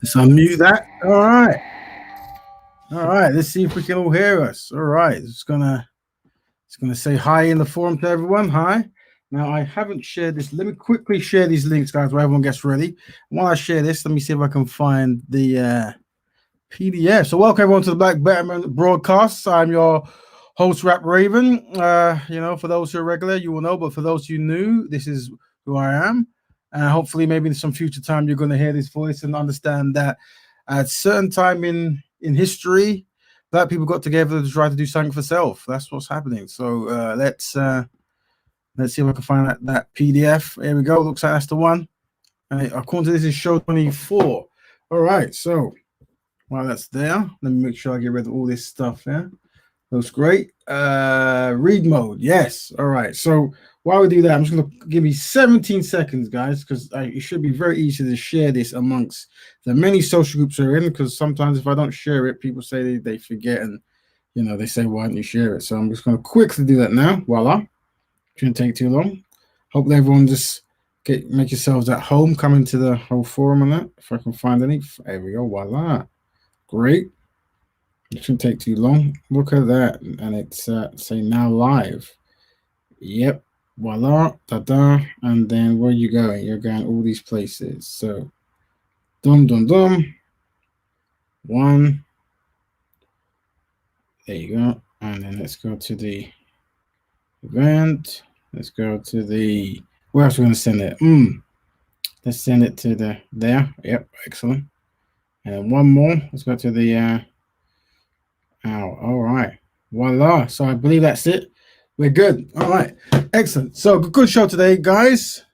Let's unmute that. All right. All right. Let's see if we can all hear us. All right. It's gonna say hi in the forum to everyone. Hi. Now I haven't shared this. Let me quickly share these links, guys, while everyone gets ready. While I share this, let me see if I can find the PDF. So welcome everyone to the Black Betterment Broadcast. I'm your host, Rap Raven. For those who are regular, you will know, but for those who new, this is who I am. And hopefully, maybe in some future time, you're going to hear this voice and understand that at a certain time in history, Black people got together to try to do something for self. That's what's happening. So let's see if I can find that PDF. Here we go. Looks like that's the one. And according to this, is show 24. All right. So while that's there, let me make sure I get rid of all this stuff here. Looks great. Read mode. Yes. All right. So while we do that, I'm just going to give you 17 seconds, guys, because it should be very easy to share this amongst the many social groups we're in. Because sometimes if I don't share it, people say they forget and, they say, why don't you share it? So I'm just going to quickly do that now. Voila. Shouldn't take too long. Hope everyone just make yourselves at home. Come into the whole forum on that. If I can find any. There we go. Voila. Great. It shouldn't take too long. Look at that. And it's say now live. Yep. Voila. Da-da. And then where are you going? You're going all these places. So dum dum dum. One. There you go. And then let's go to the event. Let's go to the where else are we going to send it? Let's send it to the there. Yep, excellent. And then one more. Let's go to the all right. Voila. So I believe that's it. We're good. All right. Excellent. So good show today, guys.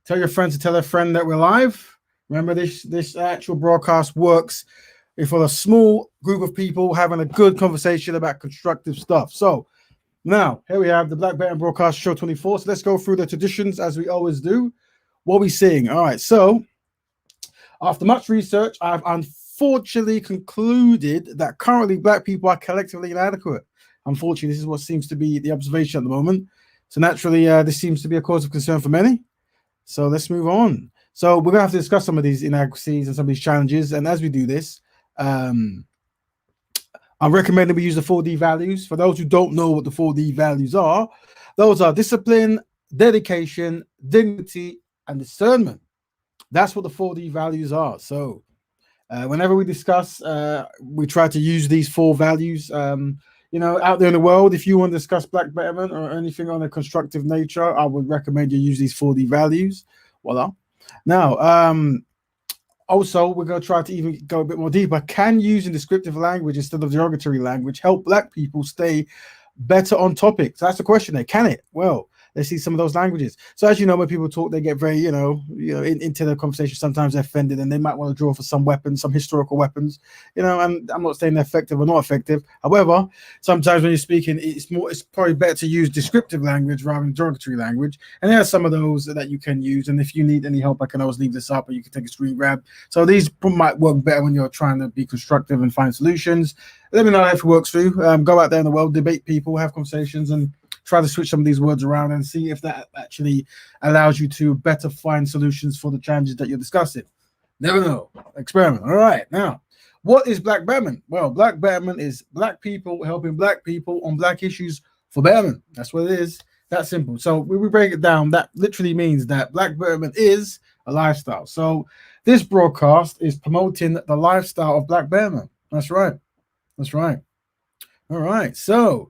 Tell your friends to tell a friend that we're live. Remember, this actual broadcast works for a small group of people having a good conversation about constructive stuff. So now here we have the Black Betterment Broadcast show 24. So let's go through the traditions as we always do. What are we seeing? All right. So after much research, I've unfortunately concluded that currently Black people are collectively inadequate. Unfortunately, this is what seems to be the observation at the moment. So naturally, this seems to be a cause of concern for many. So let's move on. So we're going to have to discuss some of these inadequacies and some of these challenges. And as we do this, I'm recommending we use the 4D values. For those who don't know what the 4D values are, those are discipline, dedication, dignity, and discernment. That's what the 4D values are. So whenever we discuss, we try to use these 4 values. Out there in the world, if you want to discuss Black Betterment or anything on a constructive nature, I would recommend you use these 4D values. Voila. Now, also, we're going to try to even go a bit more deeper. Can using descriptive language instead of derogatory language help Black people stay better on topic? So that's the question there. Can it? Well, let's see some of those languages. So as you know, when people talk, they get very, into the conversation. Sometimes they're offended and they might want to draw for some weapons, some historical weapons, and I'm not saying they're effective or not effective. However, sometimes when you're speaking, it's probably better to use descriptive language rather than derogatory language. And there are some of those that you can use. And if you need any help, I can always leave this up or you can take a screen grab. So these might work better when you're trying to be constructive and find solutions. Let me know if it works for you. Go out there in the world, debate people, have conversations, and try to switch some of these words around and see if that actually allows you to better find solutions for the challenges that you're discussing. Never know. Experiment. All right. Now, what is Black Betterment? Well, Black Betterment is Black people helping Black people on Black issues for betterment. That's what it is. That simple. So when we break it down, that literally means that Black Betterment is a lifestyle. So this broadcast is promoting the lifestyle of Black Betterment. That's right. That's right. All right. So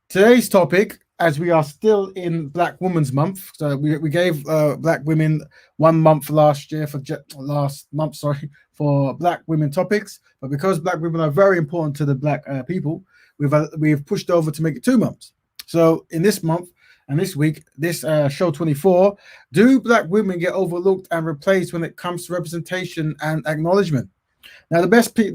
today's topic, as we are still in Black Women's Month, so we gave Black women 1 month last month for Black women topics, but because Black women are very important to the Black people, we've pushed over to make it 2 months. So in this month and this week, this show 24, do Black women get overlooked and replaced when it comes to representation and acknowledgement? Now, the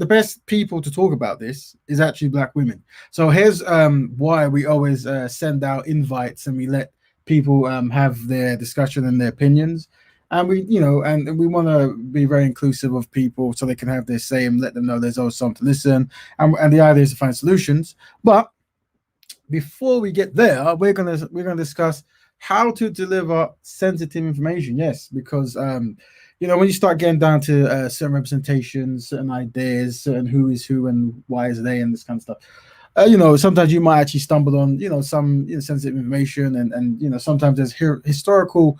best people to talk about this is actually Black women. So here's why we always send out invites and we let people have their discussion and their opinions. And we want to be very inclusive of people so they can have their say and let them know there's always something to listen. And the idea is to find solutions. But before we get there, we're gonna discuss how to deliver sensitive information. Yes, because when you start getting down to certain representations, certain ideas, certain who is who and why is they and this kind of stuff, sometimes you might actually stumble on, some sensitive information, and sometimes there's historical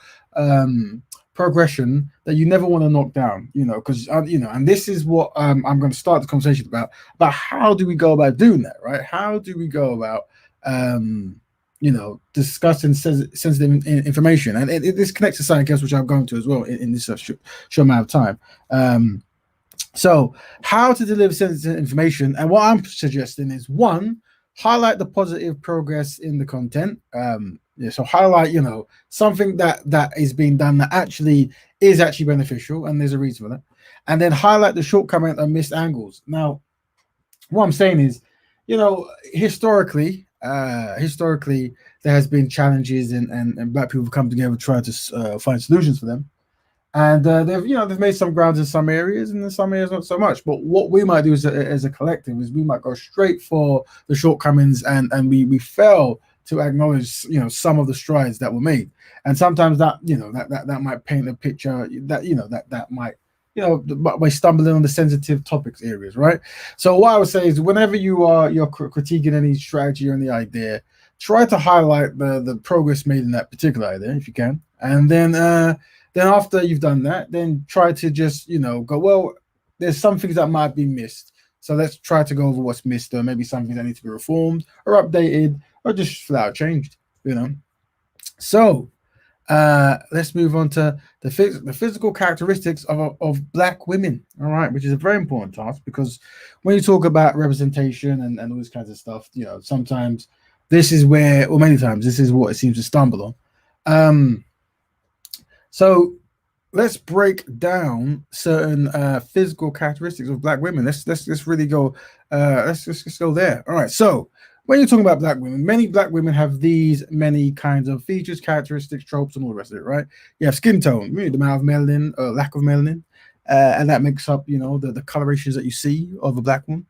progression that you never want to knock down, because and this is what I'm going to start the conversation about how do we go about doing that, right? How do we go about discussing sensitive information, and this connects to something else which I'm going to as well in this short amount of time. So how to deliver sensitive information, and what I'm suggesting is, one, highlight the positive progress in the content. So highlight, something that is being done that actually is beneficial, and there's a reason for that. And then highlight the shortcomings and missed angles. Now, what I'm saying is, historically, there has been challenges, and black people have come together to try to find solutions for them. And they've made some grounds in some areas, and in some areas not so much. But what we might do as a collective is we might go straight for the shortcomings, and we fail to acknowledge some of the strides that were made. And sometimes that might paint a picture that might by stumbling on the sensitive topics areas, right? So what I would say is, whenever you're critiquing any strategy or any idea, try to highlight the progress made in that particular idea if you can, and then after you've done that, then try to just, go, well, there's some things that might be missed. So let's try to go over what's missed, or maybe something that needs to be reformed or updated or just flat out changed, So let's move on to the physical characteristics of black women, all right, which is a very important task, because when you talk about representation and all this kinds of stuff, sometimes this is where, or many times, this is what it seems to stumble on. So let's break down certain physical characteristics of black women. Let's really go. Let's go there. All right. So when you're talking about black women, many black women have these many kinds of features, characteristics, tropes, and all the rest of it. Right? You have skin tone, the amount of melanin, lack of melanin, and that makes up, the colorations that you see of a black woman.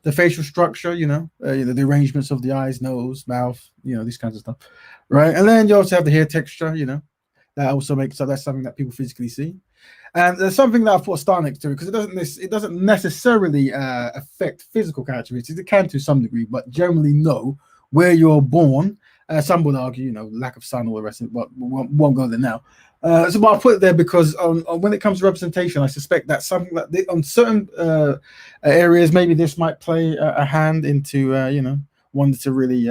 The facial structure, the arrangements of the eyes, nose, mouth, these kinds of stuff, right? And then you also have the hair texture, that also makes up, that's something that people physically see. And there's something that I thought star next to it, because it doesn't necessarily affect physical characteristics. It can to some degree, but generally no, where you're born. Some would argue, lack of sun, all the rest of it, but we won't go there now. So but I'll put it there because when it comes to representation, I suspect that something like on certain areas, maybe this might play a hand into, wanting to really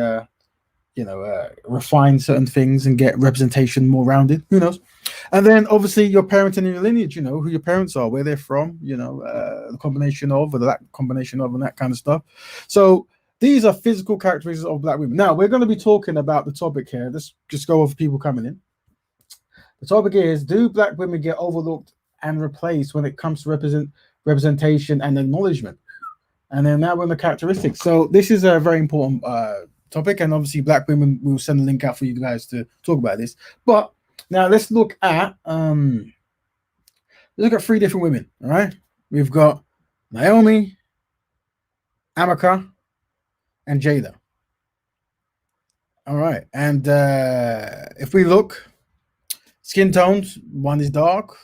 refine certain things and get representation more rounded. Who knows? And then obviously your parents and your lineage, who your parents are, where they're from, the combination of, or the lack combination of, and that kind of stuff. So these are physical characteristics of black women. Now we're going to be talking about the topic here. Let's just go over people coming in. The topic is, do black women get overlooked and replaced when it comes to representation and acknowledgement? And then now we're on the characteristics. So this is a very important topic, and obviously black women, will send a link out for you guys to talk about this. But now let's look at three different women. All right, we've got Naomi, Amaka, and Jada. All right, and if we look, skin tones, one is dark,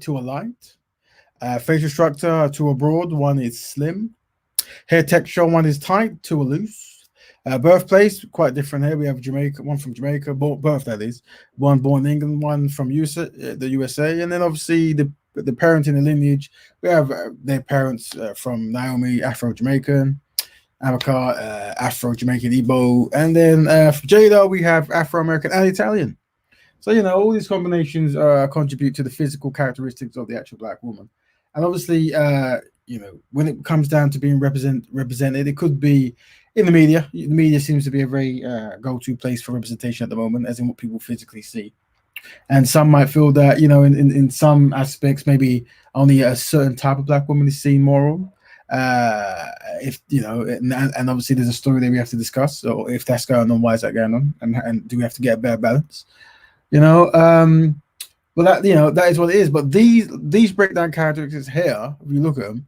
two are light. Facial structure, two are broad, one is slim. Hair texture, one is tight, two are loose. Birthplace, quite different here. We have Jamaica, one from Jamaica, birth that is, one born in England, one from the USA, and then obviously the parent in the lineage, we have their parents from Naomi, Afro-Jamaican, Amaka, Afro-Jamaican Igbo, and then for Jada, we have Afro-American and Italian. So, all these combinations contribute to the physical characteristics of the actual black woman. And obviously, when it comes down to being represented, it could be in the media. The media seems to be a very go-to place for representation at the moment, as in what people physically see. And some might feel that, in some aspects, maybe only a certain type of black woman is seen more of. If and obviously there's a story that we have to discuss. So if that's going on, why is that going on? And do we have to get a better balance? Well, that is what it is. But these breakdown characteristics here, if you look at them,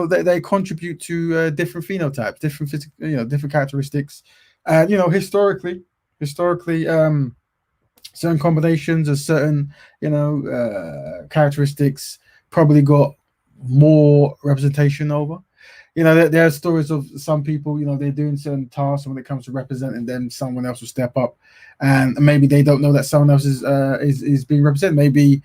they contribute to different phenotypes, different physical, different characteristics. And historically, certain combinations of certain, characteristics probably got more representation over. There are stories of some people, they're doing certain tasks, and when it comes to representing them, someone else will step up, and maybe they don't know that someone else is being represented. Maybe,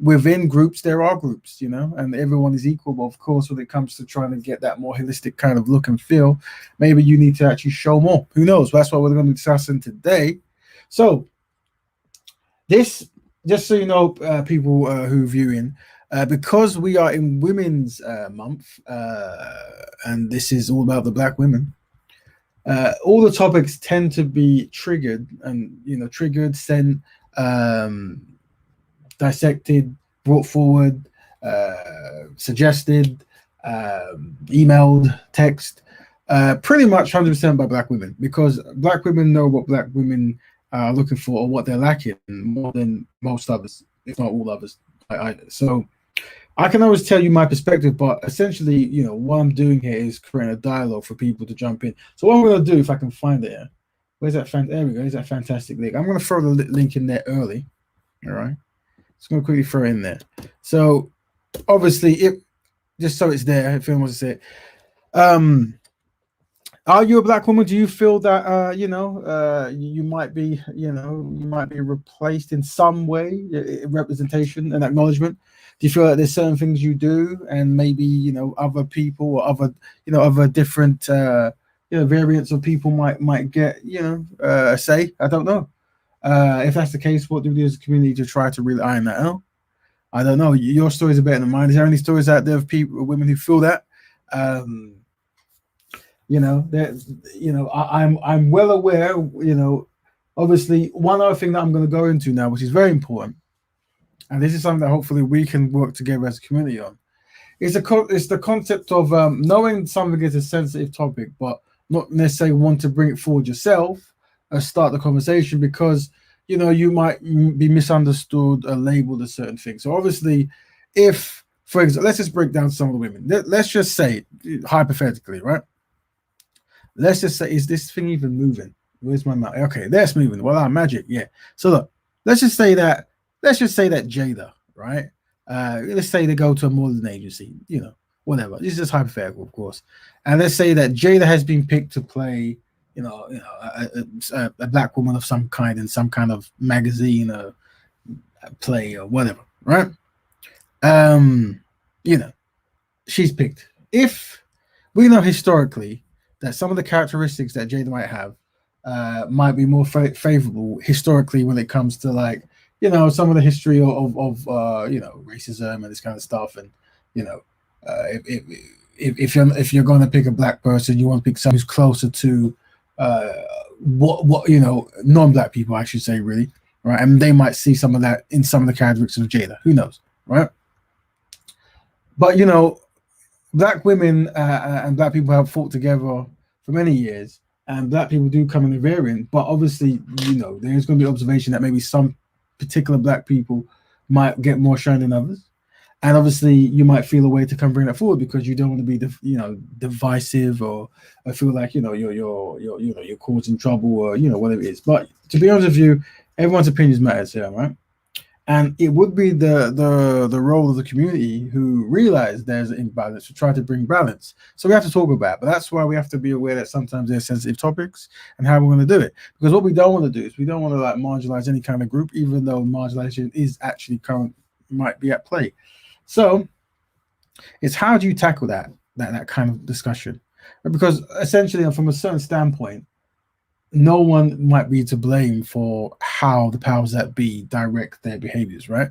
within groups there are groups, and everyone is equal. But of course, when it comes to trying to get that more holistic kind of look and feel, maybe you need to actually show more. Who knows? That's what we're going to be discussing today. So this, just so you know, people who are viewing, because we are in Women's Month, and this is all about the Black women. All the topics tend to be triggered, and triggered, sent, dissected, brought forward, suggested, emailed, text, pretty much 100% by Black women, because Black women know what Black women are looking for, or what they're lacking, more than most others, if not all others. So I can always tell you my perspective, but essentially, what I'm doing here is creating a dialogue for people to jump in. So what I'm going to do, if I can find it here, where's that? There we go. There's that fantastic link. I'm going to throw the link in there early. All right. Just going to quickly throw it in there. So obviously, just so it's there, if anyone wants to say it. Are you a Black woman? Do you feel that you might be, replaced in some way, representation and acknowledgement? Do you feel like there's certain things you do, and maybe other people or other different variants of people might get a say? I don't know. If that's the case, what do we do as a community to try to really iron that out? I don't know. Your stories are better than mine. Is there any stories out there of people, women who feel that? I'm well aware. Obviously, one other thing that I'm going to go into now, which is very important, and this is something that hopefully we can work together as a community on, it's the concept of knowing something is a sensitive topic, but not necessarily want to bring it forward yourself or start the conversation, because you might be misunderstood or labeled a certain thing. So obviously, if, for example, let's just break down some of the women. Let's just say, hypothetically, right? Let's just say, is this thing even moving? Where's my mouse? Okay, that's moving. Well, magic, yeah. So look, let's just say that Jada, right? Let's say they go to a modeling agency, whatever. This is just hypothetical, of course. And let's say that Jada has been picked to play, a Black woman of some kind in some kind of magazine or play or whatever, right? She's picked. If we know historically that some of the characteristics that Jada might have might be more favorable historically when it comes to, like, some of the history of racism and this kind of stuff, and if you're going to pick a Black person, you want to pick someone who's closer to what non-Black people, I should say, really, right? And they might see some of that in some of the characteristics of Jada. Who knows, right? But Black women and Black people have fought together for many years, and Black people do come in a variant. But obviously, there's going to be observation that maybe some particular Black people might get more shine than others, and obviously you might feel a way to come bring that forward because you don't want to be divisive, or feel like you're causing trouble, or whatever it is. But to be honest with you, everyone's opinions matters here, right? And it would be the role of the community who realize there's an imbalance to try to bring balance. So we have to talk about it. But that's why we have to be aware that sometimes there's sensitive topics and how we're going to do it. Because what we don't want to do is we don't want to marginalize any kind of group, even though marginalization is actually might be at play. So it's how do you tackle that kind of discussion? Because essentially, from a certain standpoint, no one might be to blame for how the powers that be direct their behaviors, right?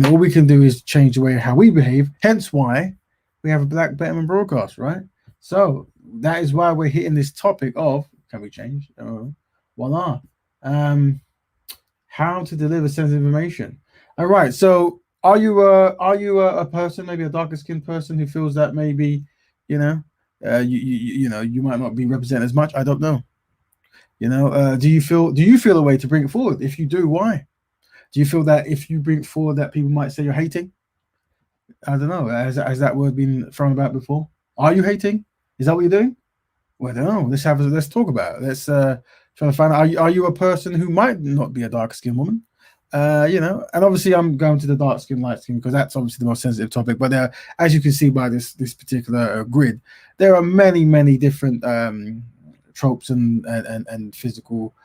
All we can do is change the way how we behave. Hence why we have a Black Betterment Broadcast, right? So that is why we're hitting this topic of, can we change? Voila. How to deliver sensitive information. All right. So are you a person, maybe a darker skinned person, who feels that maybe, you might not be represented as much? I don't know. Do you feel a way to bring it forward? If you do, why? Do you feel that if you bring it forward that people might say you're hating? I don't know. Has that word been thrown about before? Are you hating? Is that what you're doing? Well, I don't know. Let's talk about it. trying to find out, are you a person who might not be a dark skinned woman? And obviously I'm going to the dark skin, light skin because that's obviously the most sensitive topic. But as you can see by this particular grid, there are many different tropes and physical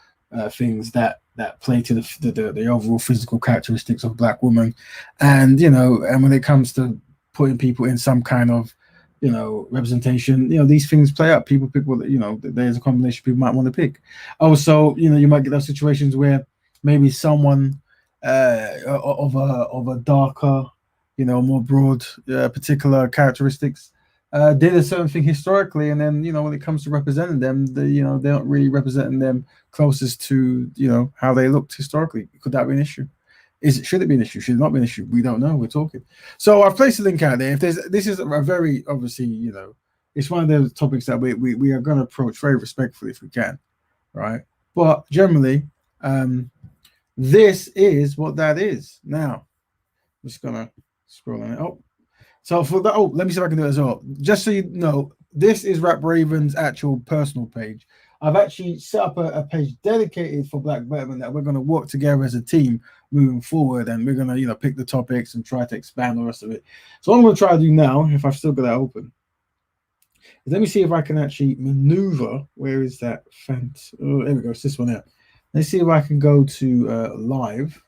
things that play to the overall physical characteristics of Black women, and when it comes to putting people in some kind of representation, these things play up. People pick what there's a combination people might want to pick. Also, you might get those situations where maybe someone of a darker, more broad, particular characteristics, did a certain thing historically, and then when it comes to representing them, they're not really representing them closest to how they looked historically. Could that be an issue? Should it be an issue? Should it not be an issue? We don't know. We're talking. So I've placed a link out there. This is a very obviously it's one of those topics that we are going to approach very respectfully if we can, right? But generally, this is what that is. Now, I'm just gonna scroll on it. So for that, let me see if I can do it as well. Just so you know, this is Rap Raven's actual personal page. I've actually set up a page dedicated for Black Betterment that we're going to work together as a team moving forward, and we're going to pick the topics and try to expand the rest of it. So what I'm going to try to do now, if I've still got that open, is let me see if I can actually maneuver. Where is that? Oh, there we go. It's this one out. Let's see if I can go to live,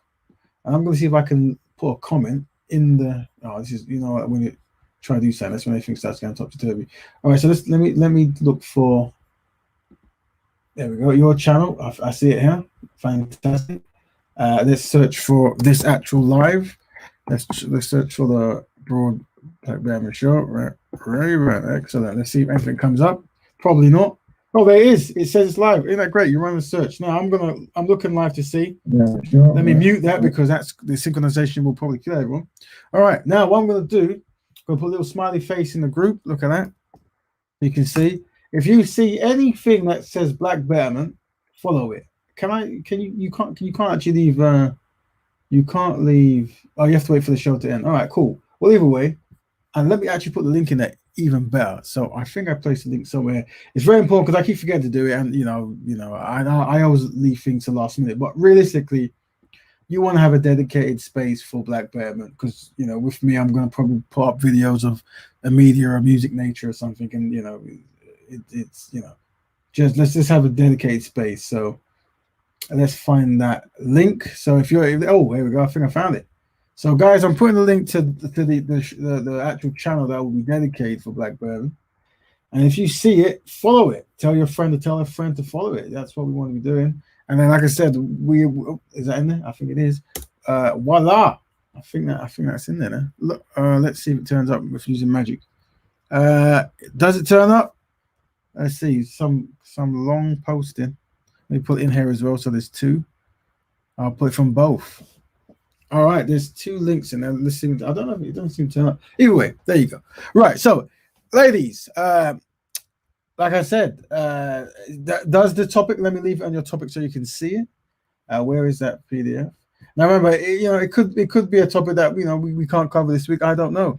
and I'm going to see if I can put a comment in the. Oh, this is when you try to do something, that's when everything starts going topsy-turvy. All right, so let me look for. There we go. Your channel. I see it here. Fantastic. Let's search for this actual live. Let's search for the Broad Black Betterment Show. Right. Excellent. Let's see if anything comes up. Probably not. Oh, there it is. It says it's live. Isn't that great? You run a search. Now I'm looking live to see. Yeah, sure. Let me mute that because that's the synchronization will probably kill everyone. All right. Now what I'm gonna do, I'm gonna put a little smiley face in the group. Look at that. You can see. If you see anything that says Black Betterment, follow it. You can't actually leave you can't leave. Oh, you have to wait for the show to end. All right, cool. Well, either way, and let me actually put the link in there even better. So I think I placed the link somewhere. It's very important because I keep forgetting to do it, and I always leave things to last minute. But realistically, you want to have a dedicated space for Black Betterment because with me, I'm going to probably put up videos of a media or music nature or something, and it's let's just have a dedicated space. So let's find that link. So if you're here we go. I think I found it. So guys, I'm putting the link to the actual channel that will be dedicated for Black Betterment. And if you see it, follow it. Tell your friend to tell a friend to follow it. That's what we want to be doing. And then, like I said, is that in there? I think it is. Voila! I think that's in there. Now. Look, let's see if it turns up with using magic. Does it turn up? Let's see. Some long posting. Let me put it in here as well. So there's two. I'll put it from both. All right. There's two links in there. Let's see. I don't know if it doesn't seem to turn up. Either way, there you go. Right. So, ladies, like I said, does the topic? Let me leave it on your topic so you can see it. Where is that PDF? Now remember, it could be a topic that we can't cover this week. I don't know,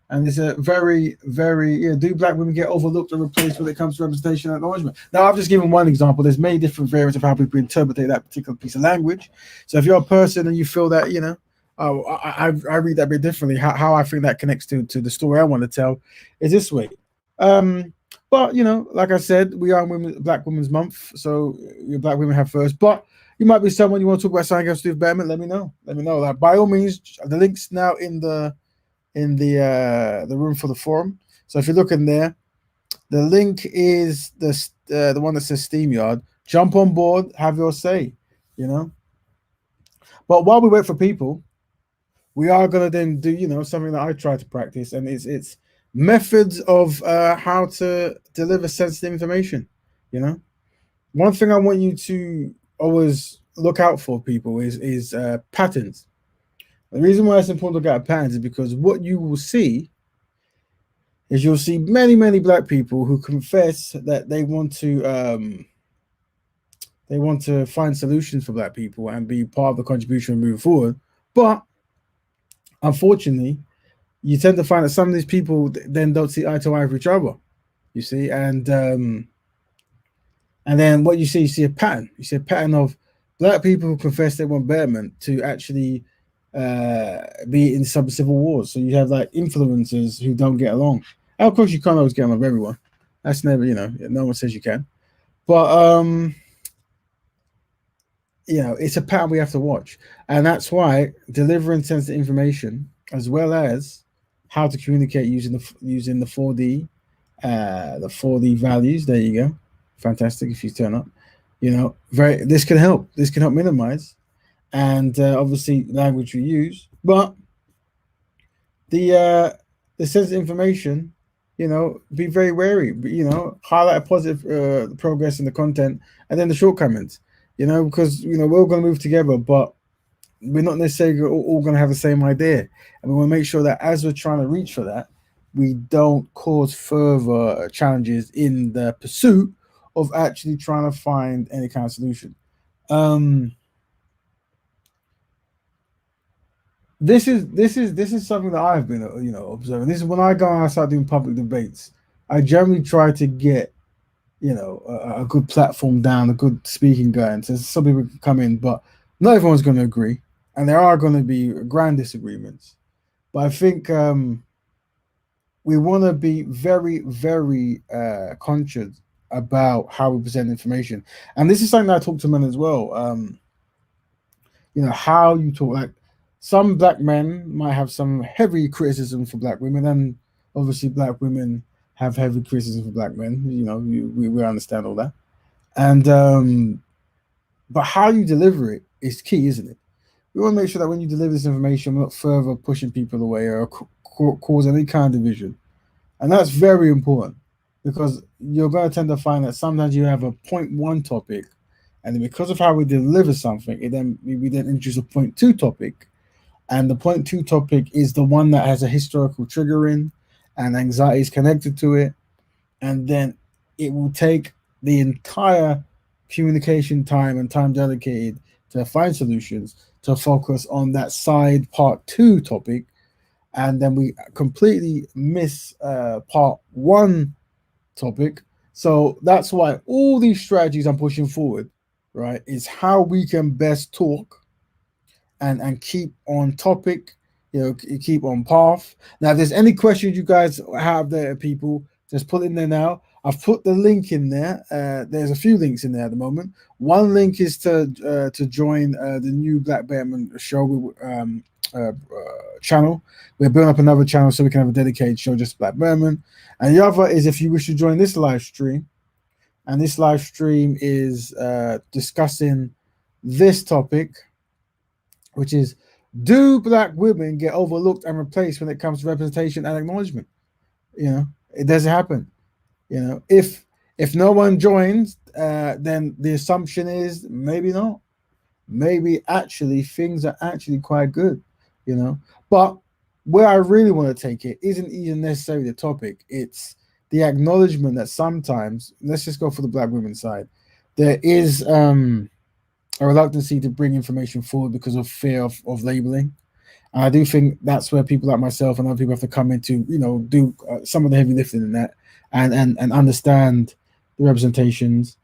and it's a very do Black women get overlooked or replaced when it comes to representation and acknowledgement? Now I've just given one example. There's many different variants of how people interpret that particular piece of language. So if you're a person and you feel that I read that a bit differently, how I think that connects to the story I want to tell is this way. But like I said, we are Black Women's Month, so your Black women have first. But you might be someone you want to talk about something else to do with Betterment. Let me know. Like, by all means, the link's now in the room for the forum. So if you look in there, the link is the one that says SteamYard. Jump on board, have your say. But while we wait for people, we are gonna then do something that I try to practice, and it's methods of how to deliver sensitive information. One thing I want you to always look out for, people, is patterns. The reason why it's important to look at patterns is because what you will see is you'll see many Black people who confess that they want to find solutions for Black people and be part of the contribution and move forward, but unfortunately, you tend to find that some of these people then don't see eye to eye with each other, you see, and And then what you see a pattern. You see a pattern of black people who confess they want betterment to actually be in some civil wars. So you have like influencers who don't get along. And of course, you can't always get along with everyone. That's never, no one says you can. But it's a pattern we have to watch, and that's why delivering sensitive information as well as how to communicate using the 4D values. There you go, fantastic. If you turn up, very this can help. This can help minimize, and obviously language we use, but the sensitive information, be very wary. Highlight a positive progress in the content, and then the shortcomings. Because we're all going to move together, but we're not necessarily all going to have the same idea, and we want to make sure that as we're trying to reach for that, we don't cause further challenges in the pursuit of actually trying to find any kind of solution. This is something that I've been observing. This is when I go and I start doing public debates. I generally try to get a good platform down, a good speaking guy, and so some people can come in, but not everyone's going to agree, and there are going to be grand disagreements. But I think we want to be very, very conscious about how we present information, and this is something that I talk to men as well. How you talk. Like some black men might have some heavy criticism for black women, and obviously black women have heavy criticism for black men. We understand all that, and but how you deliver it is key, isn't it? We want to make sure that when you deliver this information, we're not further pushing people away or cause any kind of division, and that's very important because you're going to tend to find that sometimes you have a point one topic, and then because of how we deliver something, we then introduce a point two topic, and the point two topic is the one that has a historical triggering and anxiety is connected to it, and then it will take the entire communication time and time dedicated to find solutions to focus on that side part two topic, and then we completely miss part one topic. So that's why all these strategies I'm pushing forward, right, is how we can best talk and keep on topic, keep on path. Now, if there's any questions you guys have there, people, just put it in there now. I've put the link in there. There's a few links in there at the moment. One link is to join the new Black Betterment show channel. We're building up another channel so we can have a dedicated show just Black Betterment. And the other is if you wish to join this live stream, and this live stream is discussing this topic, which is, do black women get overlooked and replaced when it comes to representation and acknowledgement? It doesn't happen. If no one joins, then the assumption is maybe not. Maybe actually things are actually quite good. But where I really want to take it isn't even necessarily the topic. It's the acknowledgement that sometimes, let's just go for the black women side, there is a reluctancy to bring information forward because of fear of labeling. And I do think that's where people like myself and other people have to come in to, do some of the heavy lifting in that, and understand the representations,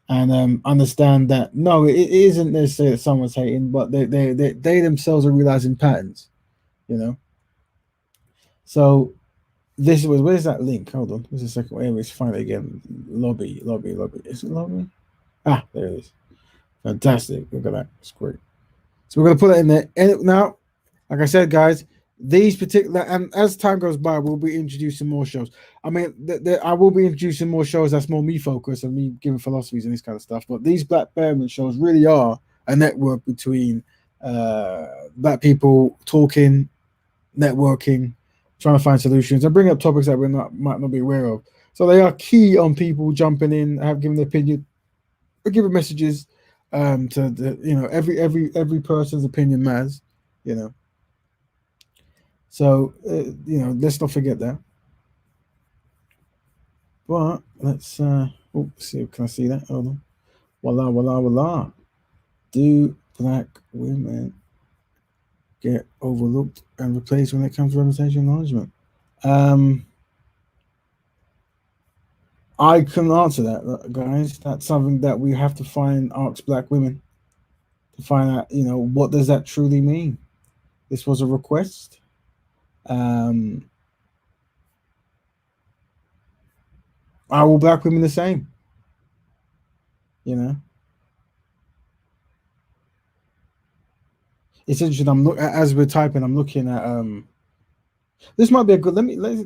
and understand that no, it isn't necessarily that someone's hating, but they themselves are realizing patterns. So this was, where's that link? Hold on, there's a second. Anyways, find it again. Lobby. Is it lobby? Ah, there it is. Fantastic. Look at that. It's great. So we're going to put it in there. And now, like I said, guys, these particular, and as time goes by, we'll be introducing more shows. I mean, I will be introducing more shows that's more me focused and me giving philosophies and this kind of stuff. But these Black Betterment shows really are a network between black people talking, networking, trying to find solutions, and bring up topics that might not be aware of. So they are key on people jumping in, have given their opinion, or giving messages to the, every person's opinion matters. So let's not forget that. But let's see, can I see that? Hold on. Voila. Do black women get overlooked and replaced when it comes to representation and acknowledgement? I can answer that, guys. That's something that we have to ask black women to find out. What does that truly mean? This was a request. Um, are all black women the same? You know, it's interesting. As we're typing. I'm looking at. This might be a good.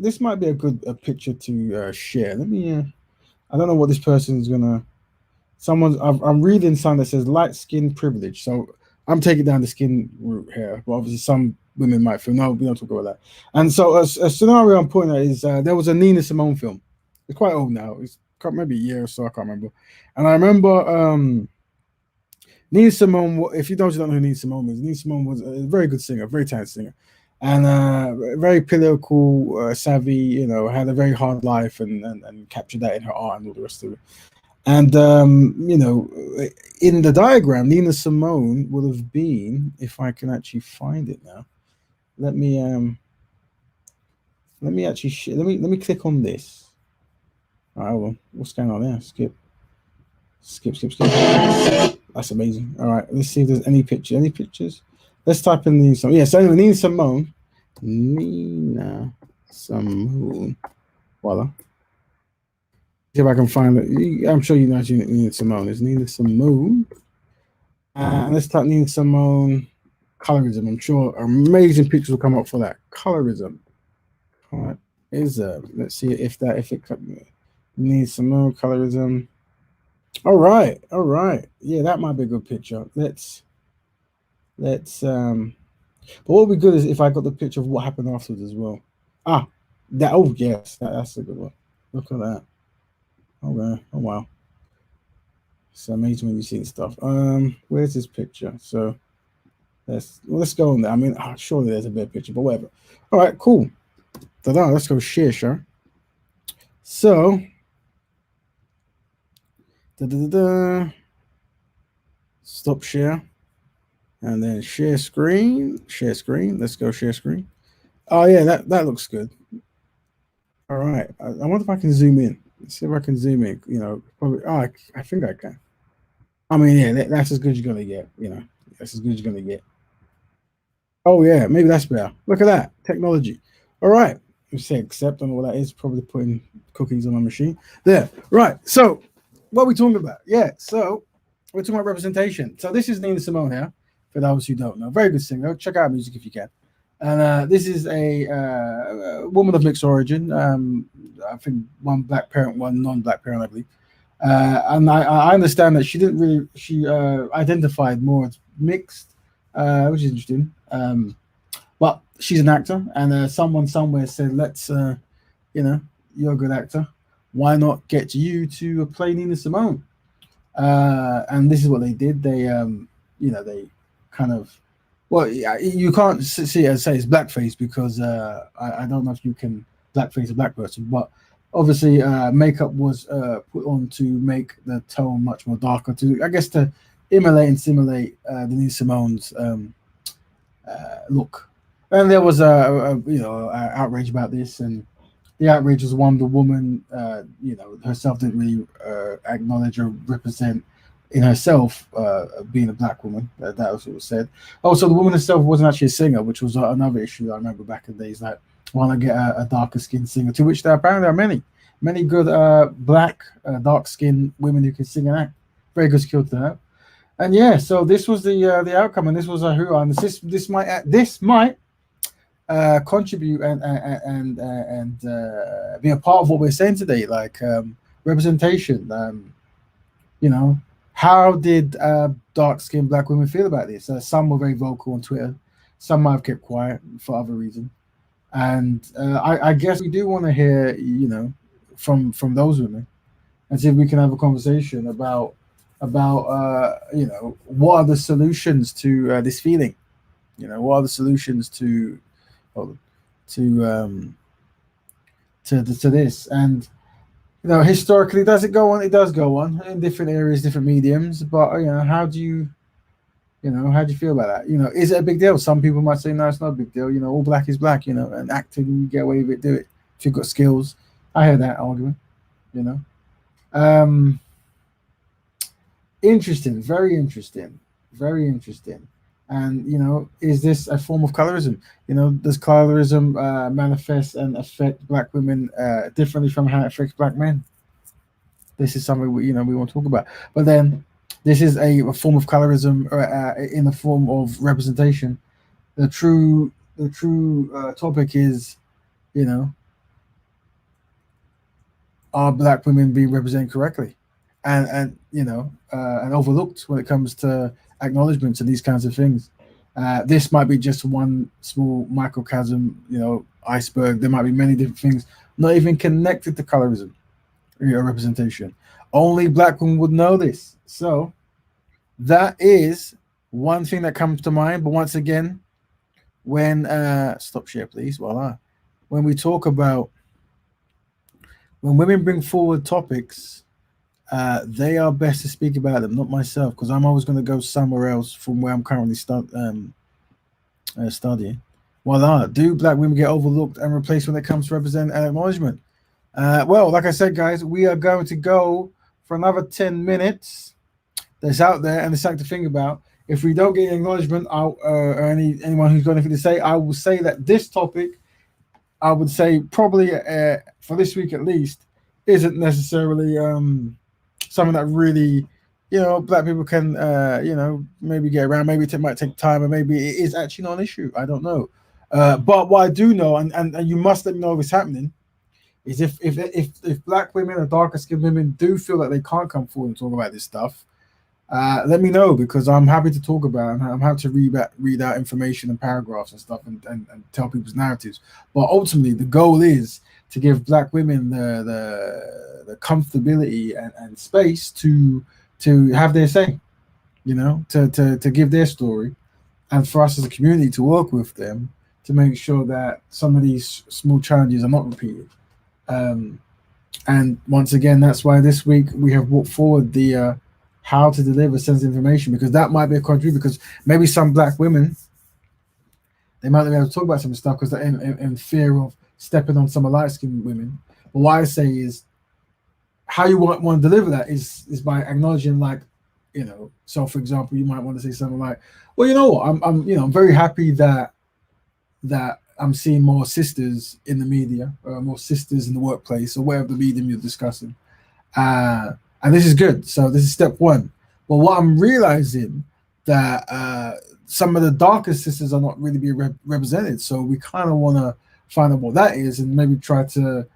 This might be a good picture to share. Let me. I don't know what this person's gonna. I'm reading something that says light skin privilege. So I'm taking down the skin route here, but obviously some women might feel no, we don't talk about that. And so a scenario I'm pointing at is there was a Nina Simone film. It's quite old now. It's maybe a year or so. I can't remember. And I remember Nina Simone. If you don't know who Nina Simone is, Nina Simone was a very good singer, very talented singer, and very political, savvy. Had a very hard life and captured that in her art and all the rest of it. And in the diagram, Nina Simone would have been, if I can actually find it now. Let me actually let me click on this. All right, well, what's going on there? Skip. That's amazing. All right, let's see if there's any picture. Any pictures? Let's type in Nina Simone. Yeah, so anyway, Nina Simone. Voila. See if I can find it. I'm sure you know Nina Simone. It's Nina Simone. Let's type Nina Simone colorism. I'm sure amazing pictures will come up for that. Colorism. Let's see if it Nina Simone colorism. All right. Yeah, that might be a good picture. Let's but what would be good is if I got the picture of what happened afterwards as well. Yes, that's a good one. Look at that. Okay. Oh wow. It's amazing when you see this stuff. Where's this picture? So let's go on there. I mean, surely there's a better picture, but whatever. All right, cool. Let's go share. So stop share. And then share screen. Let's go share screen. Oh yeah, that looks good. All right. I wonder if I can zoom in. Let's see if I can zoom in. Probably. I think I can. I mean, yeah, that's as good as you're gonna get. That's as good as you're gonna get. Oh yeah, maybe that's better. Look at that technology. All right. You say accept and all that is probably putting cookies on my machine. There. Right. So what are we talking about? Yeah. So we're talking about representation. So this is Nina Simone here. For those who don't know, very good singer. Check out her music if you can. And this is a woman of mixed origin. I think one black parent, one non-black parent, I believe. And I understand that she didn't really. She identified more as mixed, which is interesting. But she's an actor, and someone somewhere said, "Let's, you're a good actor. Why not get you to play Nina Simone?" And this is what they did. They, they kind of, well, you can't see it as say it's blackface because I don't know if you can blackface a black person, but obviously makeup was put on to make the tone much more darker, to I guess to emulate and simulate Nina Simone's look. And there was outrage about this, and the outrage was one the woman, herself didn't really acknowledge or represent in herself being a black woman. That was what was said. Also, the woman herself wasn't actually a singer, which was another issue I remember back in the days. Like, why not get a darker skinned singer? To which there apparently are many good black dark skinned women who can sing and act. Very good skill to have. And yeah, so this was the outcome, and this was a who, and this might contribute and be a part of what we're saying today, like representation. How did dark-skinned black women feel about this? Some were very vocal on Twitter. Some might have kept quiet for other reasons. And I guess we do want to hear, from those women, and see if we can have a conversation about what are the solutions to this feeling? What are the solutions to this? And historically, does it go on? It does go on in different areas, different mediums. But how do you feel about that? Is it a big deal? Some people might say no, it's not a big deal. All black is black. And acting, you get away with it, do it if you've got skills. I hear that argument. Um, Interesting, very interesting, very interesting. And is this a form of colorism? Does colorism manifest and affect black women differently from how it affects black men? This is something we want to talk about. But then, this is a form of colorism in the form of representation. The true topic is, you know, are black women being represented correctly, and overlooked when it comes to acknowledgements and these kinds of things. This might be just one small microcosm, iceberg. There might be many different things not even connected to colorism, representation. Only black women would know this. So that is one thing that comes to mind. But once again, when stop share, please. Voila. When we talk about when women bring forward topics, they are best to speak about them, not myself, because I'm always going to go somewhere else from where I'm currently studying. Voila. Do black women get overlooked and replaced when it comes to represent and acknowledgement? Well, like I said, guys, we are going to go for another 10 minutes. That's out there, and it's something to think about. If we don't get acknowledgement, or anyone who's got anything to say, I will say that this topic, I would say probably for this week at least, isn't necessarily something that really, black people can, maybe get around. Maybe it might take time, or maybe it is actually not an issue. I don't know. But what I do know, and you must let me know if it's happening, is if black women or darker skinned women do feel that they can't come forward and talk about this stuff, let me know, because I'm happy to talk about it. I'm happy to read out information and paragraphs and stuff, and tell people's narratives. But ultimately, the goal is to give black women the comfortability and space to have their say, to give their story, and for us as a community to work with them to make sure that some of these small challenges are not repeated. And once again, that's why this week we have brought forward the how to deliver sensitive information, because that might be a contributor. Because maybe some black women, they might not be able to talk about some stuff because they're in fear of stepping on some light skinned women. But what I say is, how you want to deliver that is by acknowledging, like, so for example, you might want to say something like, well, you know what, I'm very happy that I'm seeing more sisters in the media, or more sisters in the workplace, or whatever the medium you're discussing. And this is good. So this is step one. But what I'm realizing, that some of the darker sisters are not really being represented. So we kind of want to find out what that is, and maybe try to,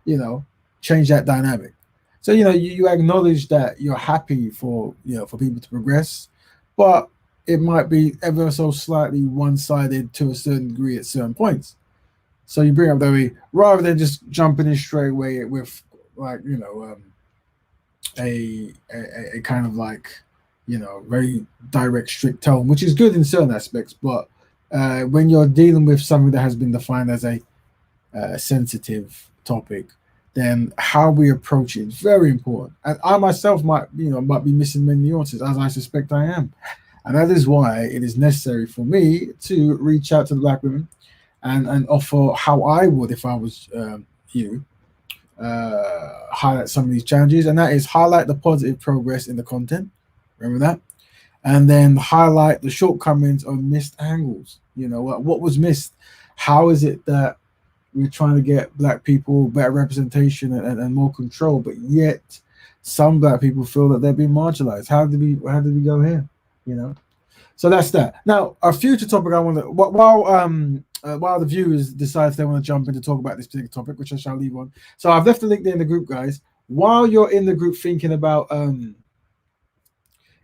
change that dynamic. So, you acknowledge that you're happy for people to progress, but it might be ever so slightly one-sided to a certain degree at certain points. So you bring up that way, rather than just jumping in straight away with, like, a kind of like, very direct, strict tone, which is good in certain aspects. But when you're dealing with something that has been defined as a sensitive topic, then how we approach it is very important. And I myself might be missing many nuances, as I suspect I am. And that is why it is necessary for me to reach out to the black women and offer how I would if I was you, highlight some of these challenges, and that is highlight the positive progress in the content. Remember that, and then highlight the shortcomings or missed angles. What was missed. How is it that we're trying to get black people better representation and more control, but yet some black people feel that they're being marginalized? How did we go here? So that's that. Now, a future topic I want to, while the viewers decide if they want to jump in to talk about this particular topic, which I shall leave on. So I've left the link there in the group, guys. While you're in the group thinking about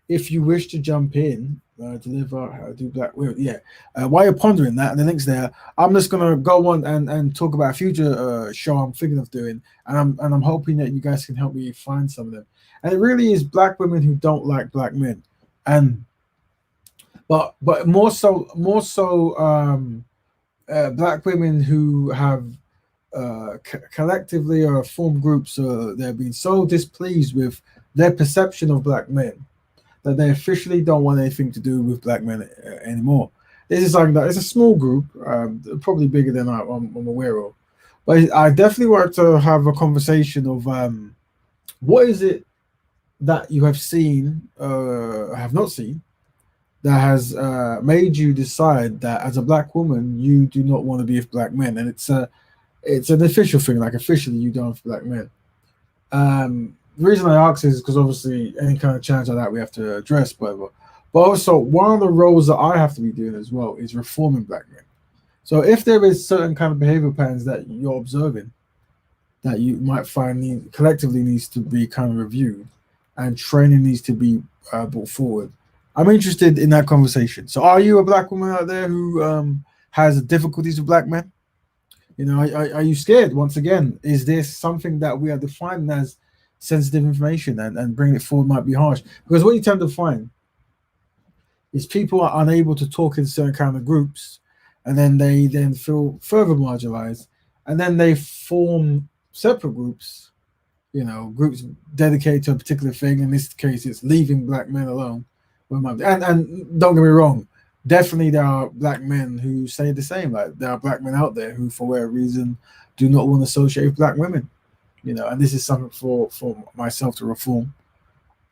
if you wish to jump in, deliver how to do black women, while you're pondering that, and the link's there, I'm just gonna go on and talk about a future show I'm thinking of doing, and I'm hoping that you guys can help me find some of them. And it really is black women who don't like black men, and but more so black women who have collectively or formed groups, they've been so displeased with their perception of black men that they officially don't want anything to do with black men anymore. This is like that. It's a small group, probably bigger than I'm aware of. But I definitely want to have a conversation of what is it that you have seen, have not seen, that has made you decide that as a black woman you do not want to be with black men, and it's an official thing, like officially you don't have black men. The reason I ask is because obviously any kind of challenge like that we have to address, whatever. But also one of the roles that I have to be doing as well is reforming black men. So if there is certain kind of behavior patterns that you're observing that you might find collectively needs to be kind of reviewed, and training needs to be brought forward, I'm interested in that conversation. So are you a black woman out there who has difficulties with black men? You know, are you scared? Once again, is this something that we are defining as sensitive information, and bringing it forward might be harsh? Because what you tend to find is people are unable to talk in certain kind of groups, and then they then feel further marginalized, and then they form separate groups, you know, groups dedicated to a particular thing. In this case, it's leaving black men alone. And don't get me wrong, definitely there are black men who say the same. Like there are black men out there who, for whatever reason, do not want to associate with black women. You know, and this is something for myself to reform.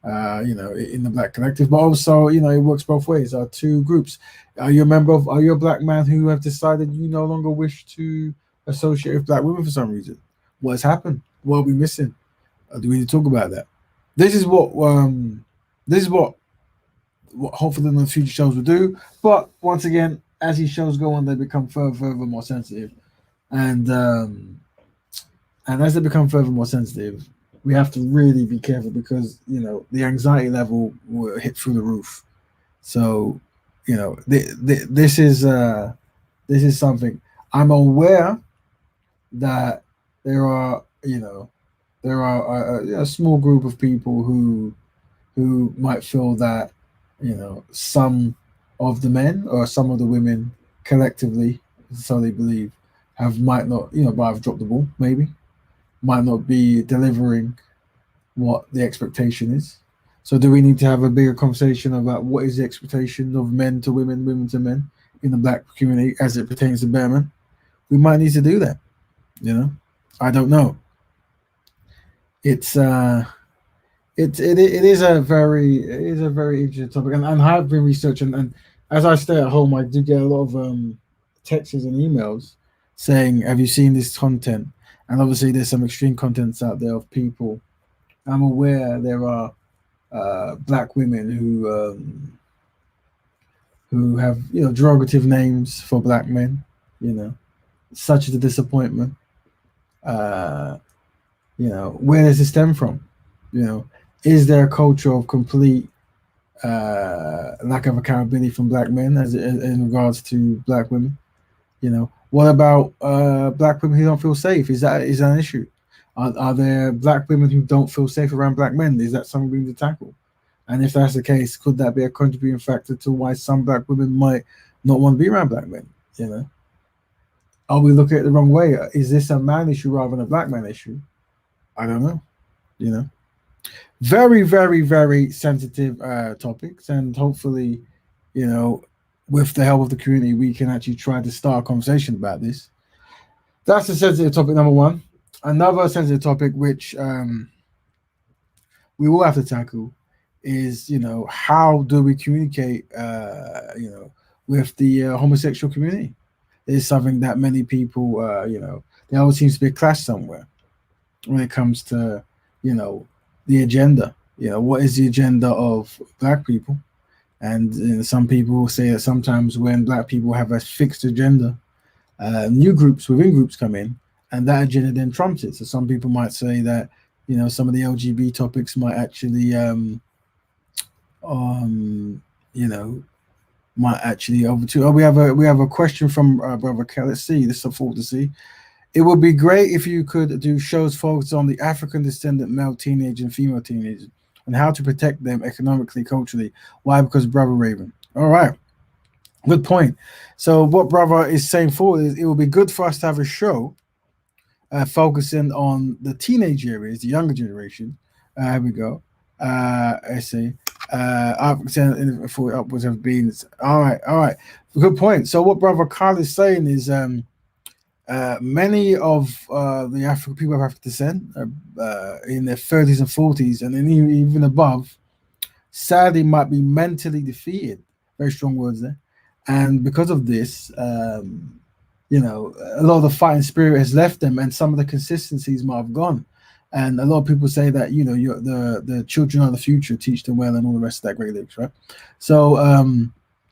You know, in the black collective, but also, you know, it works both ways. Two groups. Are you a member of? Are you a black man who have decided you no longer wish to associate with black women for some reason? What has happened? What are we missing? Do we need to talk about that? This is what hopefully the future shows will do. But once again, as these shows go on, they become further more sensitive, and and as they become further more sensitive, we have to really be careful because, you know, the anxiety level will hit through the roof. So, you know, this is something I'm aware that there are, you know, there are a small group of people who might feel that, you know, some of the men or some of the women collectively, so they believe, have might not, you know, might have dropped the ball, maybe might not be delivering what the expectation is. So do we need to have a bigger conversation about what is the expectation of men to women, women to men in the black community as it pertains to Betterment? We might need to do that. You know, I don't know. It's it is a very interesting topic, and I've been researching, and as I stay at home, I do get a lot of texts and emails saying, "Have you seen this content?" And obviously, there's some extreme contents out there of people. I'm aware there are black women who have, you know, derogative names for black men. You know, such as a disappointment. Uh, you know, where does it stem from? You know, is there a culture of complete lack of accountability from black men in regards to black women? You know, what about black women who don't feel safe? Is that an issue? Are there black women who don't feel safe around black men? Is that something we need to tackle? And if that's the case, could that be a contributing factor to why some black women might not want to be around black men? You know, are we looking at it the wrong way? Is this a man issue rather than a black man issue? I don't know. You know, very, very, very sensitive topics, and hopefully, you know, with the help of the community, we can actually try to start a conversation about this. That's the sensitive topic number one. Another sensitive topic which we will have to tackle is, you know, how do we communicate, you know, with the homosexual community? It's something that many people, you know, there always seems to be a clash somewhere when it comes to, you know, the agenda. You know, what is the agenda of black people? And, you know, some people say that sometimes when black people have a fixed agenda, new groups within groups come in, and that agenda then trumps it. So some people might say that, you know, some of the LGBT topics might actually, you know, might actually over to. Oh, we have a question from brother Kel. Let's see. This is forward to see. It would be great if you could do shows focused on the African descendant male teenager and female teenagers and how to protect them economically, culturally. Why? Because Brother Raven. All right. Good point. So what Brother is saying forward is it would be good for us to have a show focusing on the teenage areas, the younger generation. Here we go. I see. Upwards have been. All right. Good point. So what Brother Carl is saying is many of the African people of African descent in their 30s and 40s, and then even above, sadly might be mentally defeated. Very strong words there. And because of this, a lot of the fighting spirit has left them, and some of the consistencies might have gone. And a lot of people say that the children are the future, teach them well, and all the rest of that great lyrics, right? So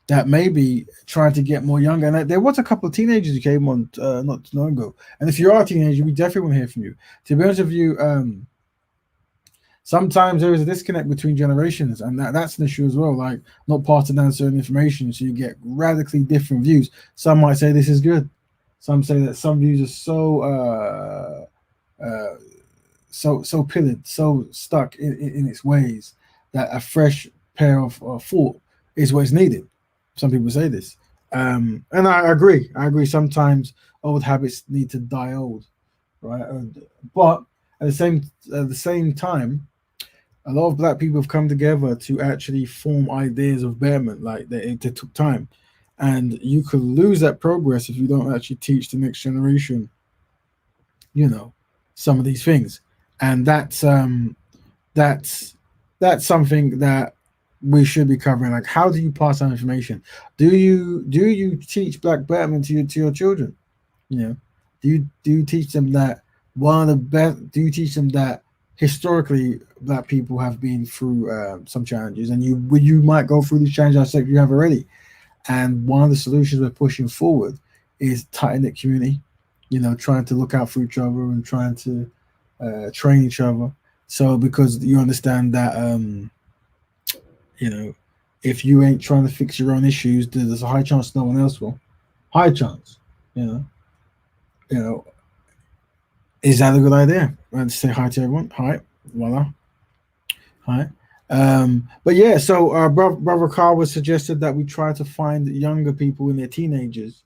that maybe trying to get more younger. And there was a couple of teenagers who came on not too long ago. And if you are a teenager, we definitely want to hear from you. To be honest with you, sometimes there is a disconnect between generations, and that's an issue as well. Like not passing down certain information, so you get radically different views. Some might say this is good. Some say that some views are so pillared, so stuck in its ways that a fresh pair of thought is what's needed. Some people say this, and I agree. I agree. Sometimes old habits need to die old, right? But at the same time, a lot of black people have come together to actually form ideas of betterment. Like it took time, and you could lose that progress if you don't actually teach the next generation, you know, some of these things. And that's something that we should be covering. Like, how do you pass on information? Do you teach black betterment to your children? You know, do you teach them that one of the best? Do you teach them that historically black people have been through some challenges, and you might go through these challenges I said you have already. And one of the solutions we're pushing forward is tight knit community. Trying to look out for each other and trying to train each other. So because you understand that, you know, if you ain't trying to fix your own issues, there's a high chance no one else will. High chance, you know. You know, is that a good idea? And say hi to everyone. Hi, voila, hi. But yeah, so brother Carl was suggested that we try to find younger people in their teenagers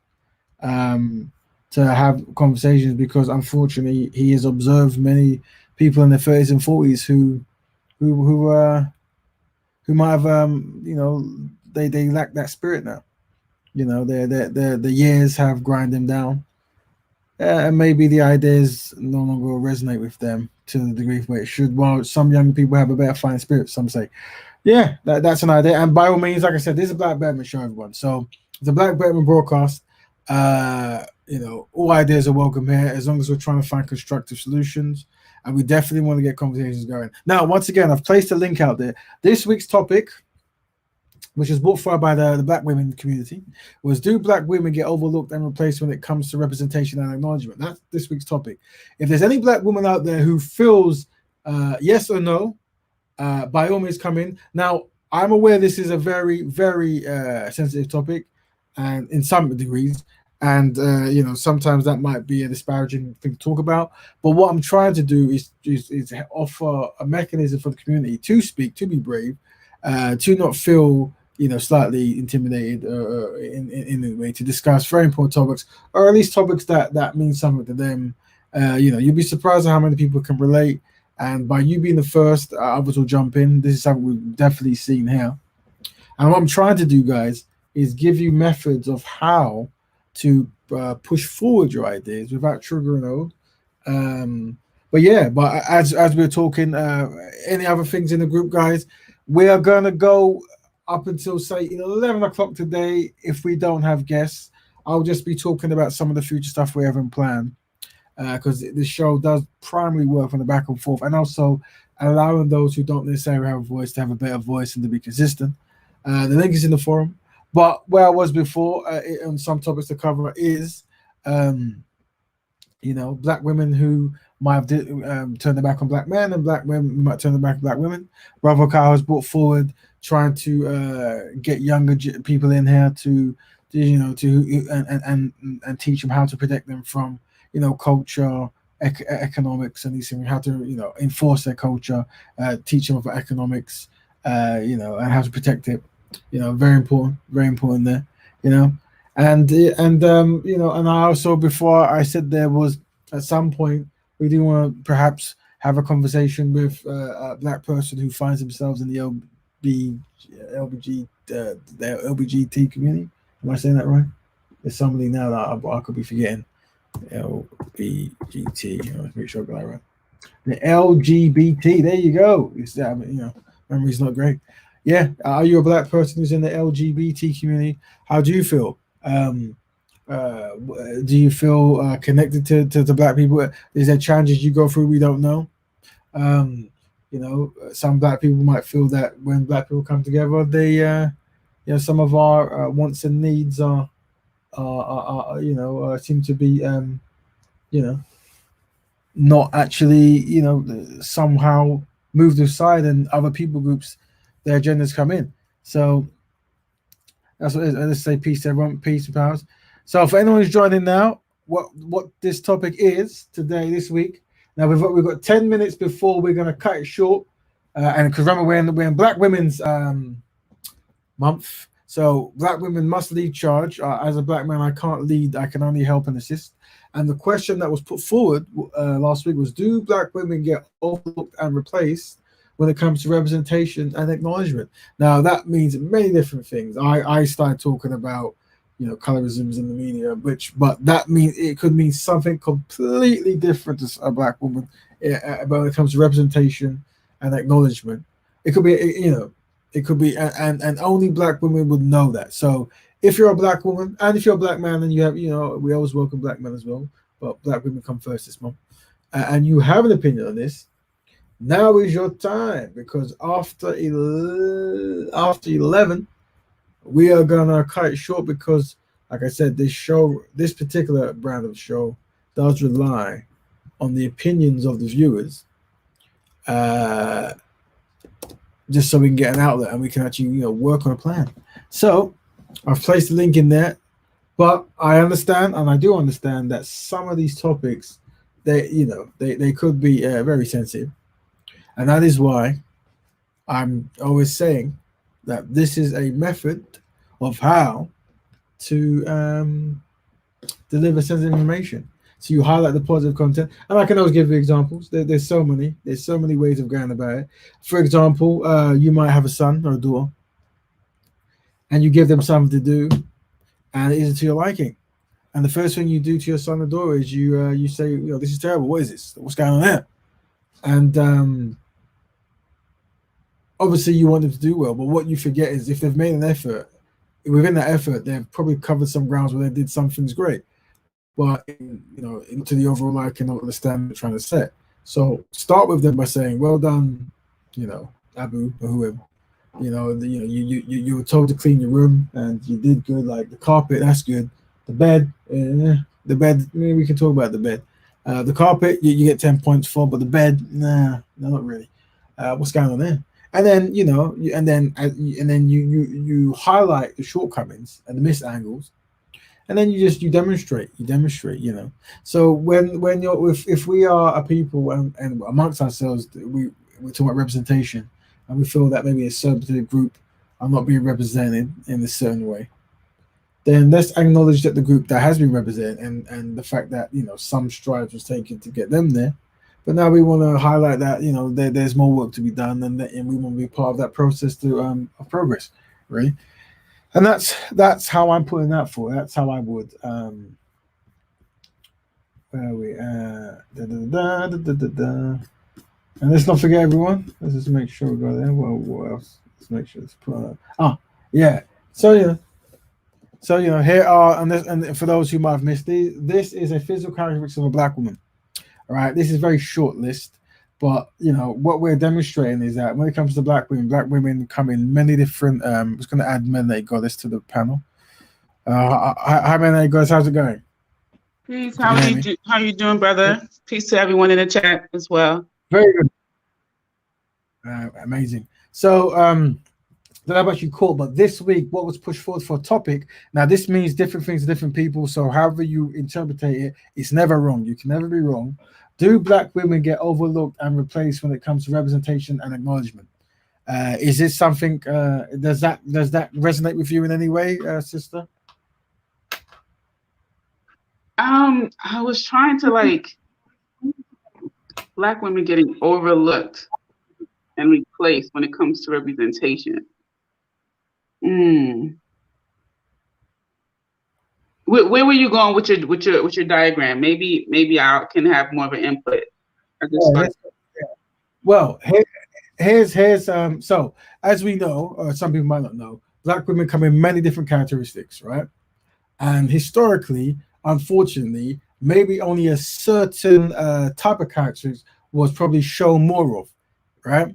um, to have conversations, because unfortunately he has observed many people in their 30s and 40s who might have they lack that spirit now. The years have grind them down, and maybe the ideas no longer resonate with them to the degree where it should. While some young people have a better fighting spirit, some say, yeah, that's an idea. And by all means, like I said, this is a Black Betterment show, everyone. So it's a Black Betterment broadcast. All ideas are welcome here, as long as we're trying to find constructive solutions. And we definitely want to get conversations going. Now, once again, I've placed a link out there. This week's topic, which was brought forward by the Black women community, was, do Black women get overlooked and replaced when it comes to representation and acknowledgement? That's this week's topic. If there's any Black woman out there who feels yes or no, by all means come in. Now, I'm aware this is a very, very sensitive topic, and in some degrees, and sometimes that might be a disparaging thing to talk about. But what I'm trying to do is offer a mechanism for the community to speak, to be brave, to not feel slightly intimidated in a way, to discuss very important topics, or at least topics that mean something to them. You'll be surprised at how many people can relate. And by you being the first, others will jump in. This is something we've definitely seen here. And what I'm trying to do, guys, is give you methods of how to push forward your ideas without triggering old. But as we're talking, any other things in the group, guys, we are going to go up until, say, 11 o'clock today. If we don't have guests, I'll just be talking about some of the future stuff we haven't planned. Because the show does primarily work on the back and forth, and also allowing those who don't necessarily have a voice to have a better voice and to be consistent. The link is in the forum. But where I was before, on some topics to cover is, Black women who might have turned their back on Black men, and Black women who might turn their back on Black women. Brother Kyle has brought forward trying to get younger people in here to teach them how to protect them from culture, economics, and these things, how to enforce their culture, teach them about economics, and how to protect it. Very important there. And I also, before I said, there was at some point we do want to perhaps have a conversation with a Black person who finds themselves in the LBGT community. Am I saying that right? There's somebody now that I could be forgetting. LBGT. Let's make sure I got that right. The LGBT. There you go. It's that, memory's not great. Yeah. Are you a black person who's in the LGBT community? How do you feel? Do you feel connected to black people? Is there challenges you go through we don't know? Um, some black people might feel that when black people come together, they, some of our wants and needs seem to be, you know, not actually, somehow moved aside, and other people groups, their agendas come in. So that's what it is. Let's say peace, everyone, peace and powers. So for anyone who's joining now, what this topic is today, this week. Now we've got 10 minutes before we're gonna cut it short, and because remember we're in Black Women's month, so black women must lead charge. As a black man, I can't lead; I can only help and assist. And the question that was put forward last week was: do black women get overlooked and replaced when it comes to representation and acknowledgement? Now that means many different things. I started talking about colorisms in the media, but that means it could mean something completely different to a black woman. When it comes to representation and acknowledgement, it could be it could be, and only black women would know that. So if you're a black woman and if you're a black man, and you have, we always welcome black men as well, but black women come first this month, and you have an opinion on this, now is your time, because after 11, we are gonna cut it short because, like I said, this particular brand of show does rely on the opinions of the viewers. Just so we can get an outlet and we can actually work on a plan. So I've placed a link in there, but I understand, and I do understand, that some of these topics they could be very sensitive, and that is why I'm always saying that this is a method of how to deliver sensitive information. So you highlight the positive content, and I can always give you examples. There's so many ways of going about it. For example, you might have a son or a daughter, and you give them something to do, and it isn't to your liking. And the first thing you do to your son or daughter is you say, this is terrible. What is this? What's going on there? And obviously you want them to do well, but what you forget is if they've made an effort, within that effort, they've probably covered some grounds where they did some things great. But into the overall, I cannot understand what they're trying to say. So start with them by saying, "Well done, Abu or whoever. You were told to clean your room and you did good. Like the carpet, that's good. The bed, maybe we can talk about the bed. The carpet, you get 10 points for, but the bed, no, not really. What's going on there?" And then and then you highlight the shortcomings and the missed angles. And then you demonstrate. So when you're if we are a people and amongst ourselves, we're talking about representation, and we feel that maybe a certain group are not being represented in a certain way, then let's acknowledge that the group that has been represented, and the fact that some strides was taken to get them there, but now we want to highlight that there's more work to be done, and we want to be part of that process to of progress, really. And that's how I'm putting that for. That's how I would. Where are we? And let's not forget everyone. Let's just make sure we go there. Well, what else? Let's make sure it's put on. Yeah. So here are, and for those who might have missed this is a physical characteristic of a black woman. All right. This is a very short list. But what we're demonstrating is that when it comes to black women come in many different. I'm just going to add Mene Goddess to the panel. Hi, Mene Goddess. How's it going? Peace. How you doing, brother? Yeah. Peace to everyone in the chat as well. Very good. Amazing. So, I don't know about you, Court, but this week, what was pushed forward for a topic? Now, this means different things to different people. So, however you interpret it, it's never wrong. You can never be wrong. Do black women get overlooked and replaced when it comes to representation and acknowledgement? Is this something? Does that resonate with you in any way, sister? I was trying to black women getting overlooked and replaced when it comes to representation. Where were you going with your diagram? Maybe I can have more of an input. Yeah, well, here's so as we know, or some people might not know, black women come in many different characteristics, right? And historically, unfortunately, maybe only a certain type of characters was probably shown more of, right?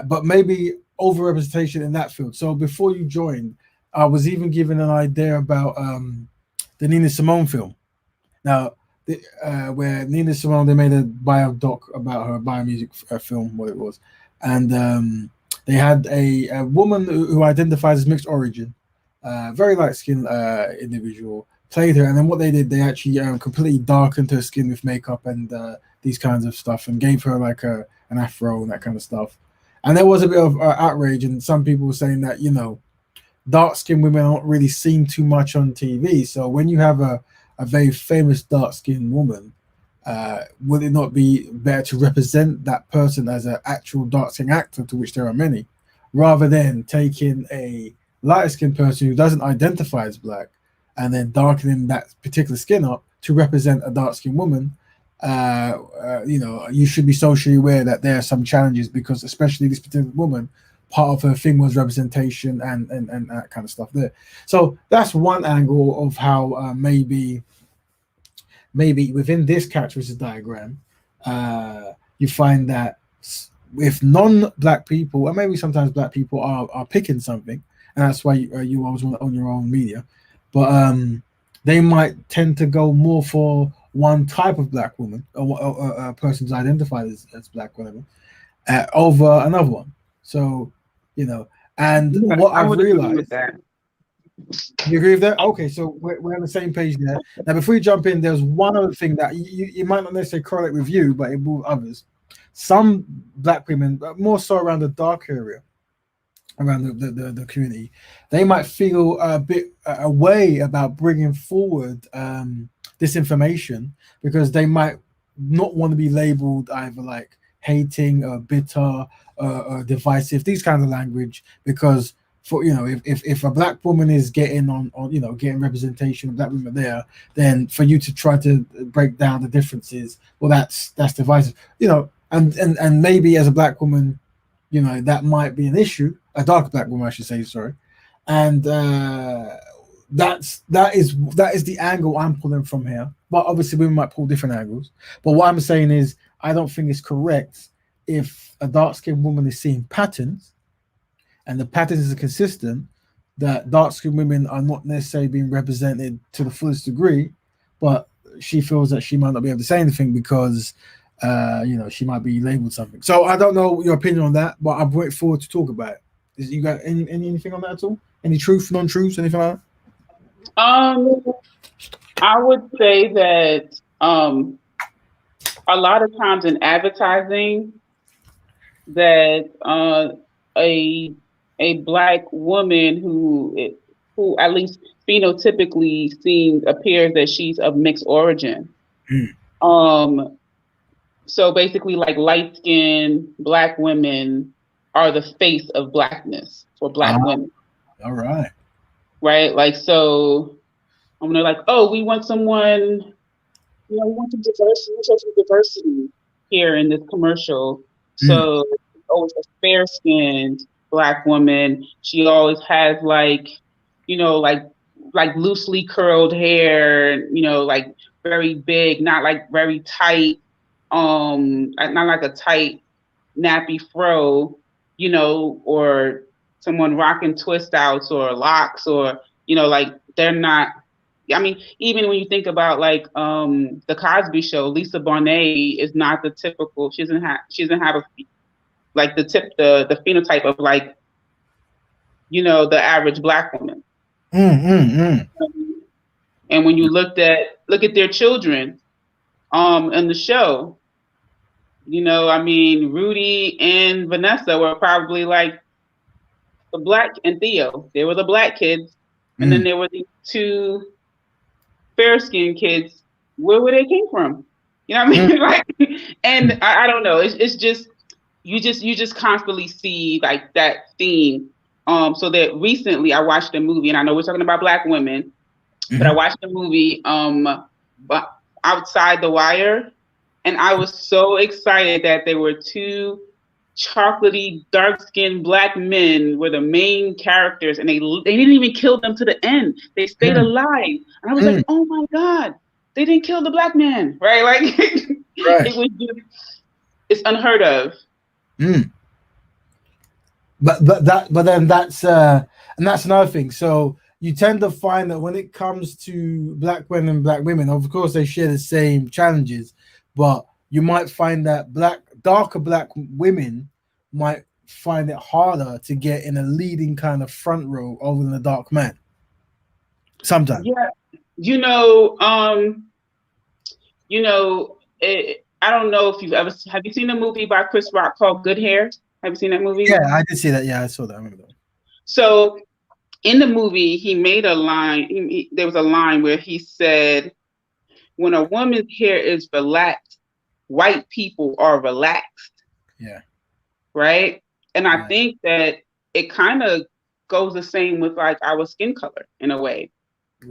But maybe overrepresentation in that field. So before you joined, I was even given an idea about the Nina Simone film. Now, where Nina Simone, they made a biodoc about her biomusic film, what it was, and they had a woman who identifies as mixed origin, very light skinned individual, played her, and then what they did, they actually completely darkened her skin with makeup and these kinds of stuff, and gave her like an afro and that kind of stuff. And there was a bit of outrage, and some people were saying that dark skinned women aren't really seen too much on TV. So when you have a very famous dark skinned woman, would it not be better to represent that person as an actual dark skinned actor, to which there are many, rather than taking a light skinned person who doesn't identify as black and then darkening that particular skin up to represent a dark skinned woman? You should be socially aware that there are some challenges, because especially this particular woman, part of her thing was representation and that kind of stuff there. So that's one angle of how maybe within this characteristic diagram, you find that if non-black people, and maybe sometimes black people are picking something, and that's why you always want to own your own media, but they might tend to go more for one type of black woman, or persons identified as black, whatever, over another one. So, and what I've realized. You agree with that? Okay, so we're on the same page there. Now, before you jump in, there's one other thing that you might not necessarily correlate with you, but it will with others. Some black women, more so around the dark area, around the community, they might feel a bit away about bringing forward this information, because they might not want to be labeled either like hating or bitter or divisive, these kinds of language, because for if a black woman is getting on getting representation of black women there, then for you to try to break down the differences, well, that's divisive, and maybe as a black woman, that might be an issue, a dark black woman I should say, sorry, and that is the angle I'm pulling from here. But obviously women might pull different angles, but what I'm saying is I don't think it's correct if a dark-skinned woman is seeing patterns, and the patterns are consistent, that dark-skinned women are not necessarily being represented to the fullest degree, but she feels that she might not be able to say anything because she might be labeled something. So I don't know your opinion on that, but I'm waiting forward to talk about it. You got anything on that at all? Any truth, non-truths, anything like that? I would say that a lot of times in advertising, that a black woman who at least phenotypically appears that she's of mixed origin. So basically, like, light-skinned black women are the face of blackness for black women. All right. Right? Like, so I'm like, oh, we want someone, we want some diversity, we want some diversity here in this commercial. So always a fair-skinned black woman. She always has like loosely curled hair, like very big, not like very tight, not like a tight nappy fro, or someone rocking twist outs or locks, or like they're not. I mean, even when you think about like the Cosby Show, Lisa Bonet is not the typical. She doesn't have the phenotype of like the average black woman. And when you look at their children in the show, I mean, Rudy and Vanessa were probably like the black, and Theo, they were the black kids, and then there were the two fair-skinned kids. Where they came from? You know what I mean? Like, and I don't know. It's just you just constantly see like that theme. So that recently I watched a movie, and I know we're talking about black women, but I watched the movie but Outside the Wire, and I was so excited that there were two chocolatey, dark-skinned black men were the main characters, and they didn't even kill them to the end. They stayed Mm, alive, and I was like, mm, oh my god, they didn't kill the black man, right? Like right. it was just it's unheard of. Mm. But then that's and that's another thing. So you tend to find that when it comes to black men and black women, of course they share the same challenges, but you might find that darker black women might find it harder to get in a leading kind of front row over than a dark man. Sometimes. Yeah, you know, I don't know if you've ever have you seen a movie by Chris Rock called Good Hair? Have you seen that movie? Yeah, I did see that. Yeah, I saw that. I remember that. So in the movie, he made a line. There was a line where he said, "When a woman's hair is relaxed, white people are relaxed." Yeah. Right? And I Yeah. think that it kind of goes the same with like our skin color in a way.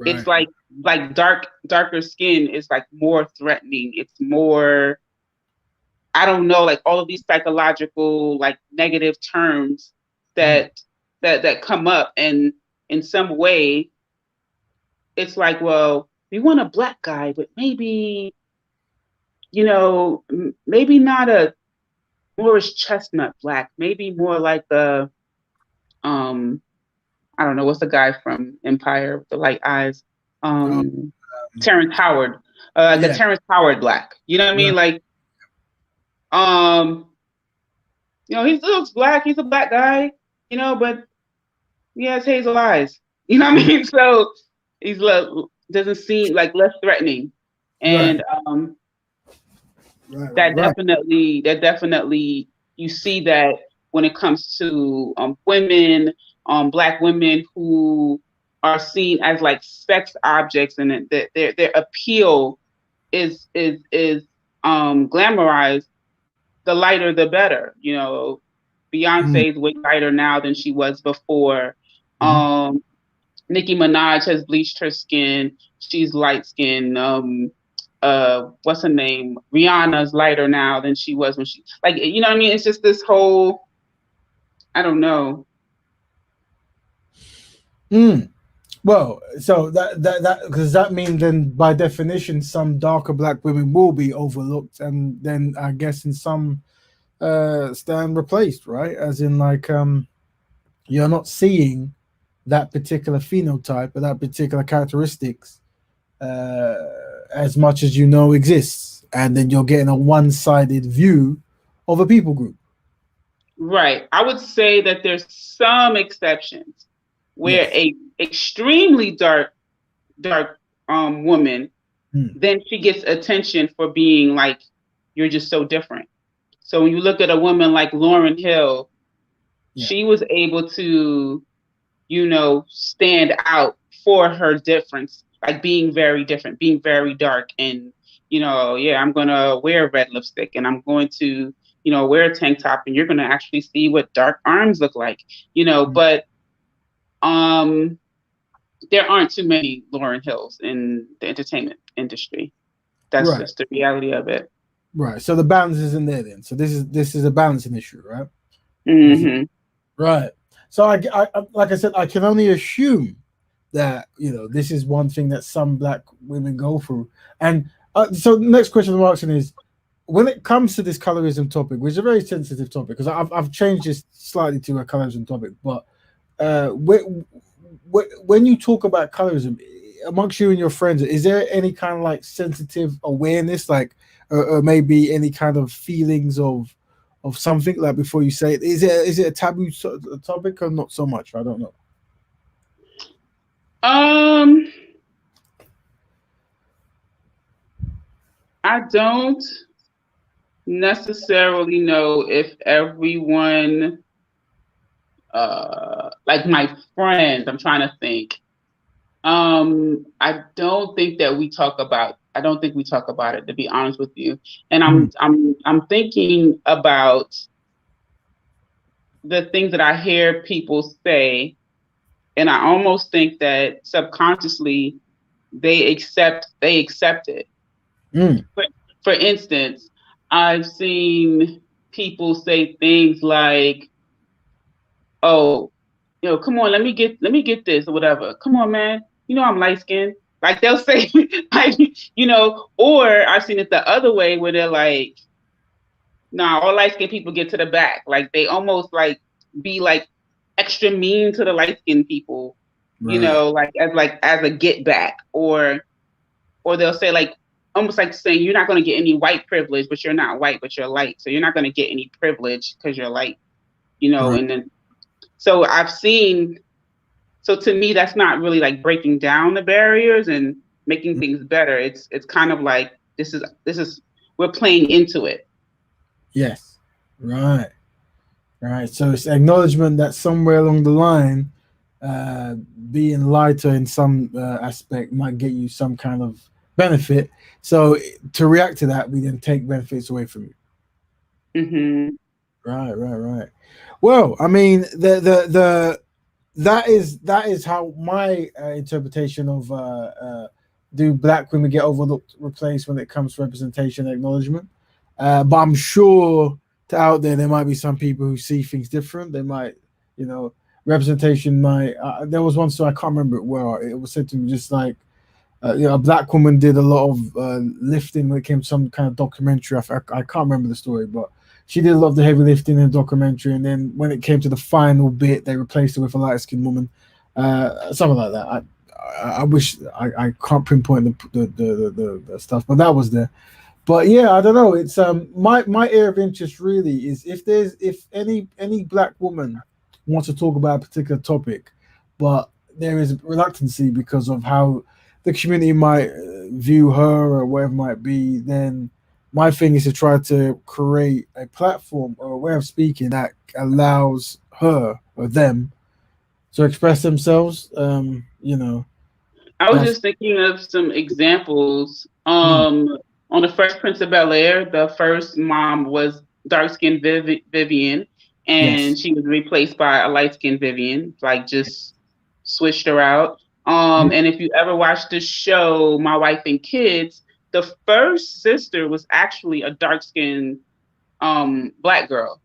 It's Right. like darker skin is like more threatening. It's more, I don't know, like all of these psychological like negative terms Mm. that that come up, and in some way it's like, well, we want a black guy, but maybe, maybe not a Morris Chestnut black, maybe more like a um I don't know, what's the guy from Empire with the light eyes? Oh, Terrence Howard. Like a yeah. Terrence Howard black. You know what I mean? Right. Like, um, he looks black, he's a black guy, but he has hazel eyes. You know what I Mm. mean? So he's doesn't seem like less threatening. Right. And Right. Right. that Right. definitely you see that when it comes to women, black women who are seen as like sex objects, and their appeal is glamorized. The lighter the better. Mm. Beyonce's way lighter now than she was before. Mhm. um Nicki Minaj has bleached her skin. She's light skinned. What's her name? Rihanna's lighter now than she was when she, like, you know what I mean? It's just this whole, I don't know. Mm. Well, so that because that means then by definition some darker black women will be overlooked, and then I guess in some stand replaced, right? As in like you're not seeing that particular phenotype or that particular characteristics uh, as much as you know exists, and then you're getting a one-sided view of a people group. Right. I would say that there's some exceptions where Yes. a extremely dark woman, Mm. then she gets attention for being like, you're just so different. So when you look at a woman like Lauryn Hill, Yeah. she was able to, stand out for her difference, like being very different, being very dark. And, yeah, I'm going to wear red lipstick, and I'm going to, wear a tank top, and you're going to actually see what dark arms look like, Mm. but um, there aren't too many Lauryn Hills in the entertainment industry. That's Right. just the reality of it. Right. So the balance isn't there then. So this is a balancing issue, right? As you, Hmm. right. So like I said, I can only assume that this is one thing that some black women go through. And so the next question I'm asking is, when it comes to this colorism topic, which is a very sensitive topic, because I've changed this slightly to a colorism topic, but when you talk about colorism amongst you and your friends, is there any kind of like sensitive awareness, like, or maybe any kind of feelings of something like before you say it? Is it a taboo topic or not so much? I don't know. Um, I don't necessarily know if everyone, like my friends, I'm trying to think. I don't think we talk about it, to be honest with you. And Mm, I'm thinking about the things that I hear people say, and I almost think that subconsciously they accept it. Mm, For, for instance, I've seen people say things like, "Oh, come on, let me get this or whatever. Come on, man. I'm light skinned." Like they'll say, like, or I've seen it the other way where they're like, "Nah, all light skinned people get to the back." Like they almost be extra mean to the light skinned people, right. like as a get back, or they'll say almost like saying you're not going to get any white privilege, but you're not white, but you're light, so you're not going to get any privilege because you're light. Right. And then so I've seen. So to me, that's not really like breaking down the barriers and making things better. It's kind of like this is we're playing into it. Yes. Right. Right. So it's acknowledgement that somewhere along the line, uh, being lighter in some aspect might get you some kind of benefit. So to react to that, we then take benefits away from you. Hmm. Right. Right. Right. Well, I mean, the that is how my interpretation of do black women get overlooked, replaced when it comes to representation and acknowledgement. But I'm sure out there might be some people who see things different. They might, you know, representation might. There was one story I can't remember it well. It was said to me just like a black woman did a lot of lifting when it came to some kind of documentary. I can't remember the story, but she did a lot of the heavy lifting in the documentary. And then when it came to the final bit, they replaced it with a light skinned woman, something like that. I wish I can't pinpoint the stuff, but that was there. But yeah, I don't know. It's my area of interest really is if any black woman wants to talk about a particular topic, but there is reluctancy because of how the community might view her or whatever it might be, then my thing is to try to create a platform or a way of speaking that allows her or them to express themselves. I was That's just thinking of some examples. mm, On the Fresh Prince of Bel Air, the first mom was dark skinned Vivian, and yes. she was replaced by a light skinned Vivian, like just switched her out. Mm, And if you ever watched the show My Wife and Kids, the first sister was actually a dark skinned black girl,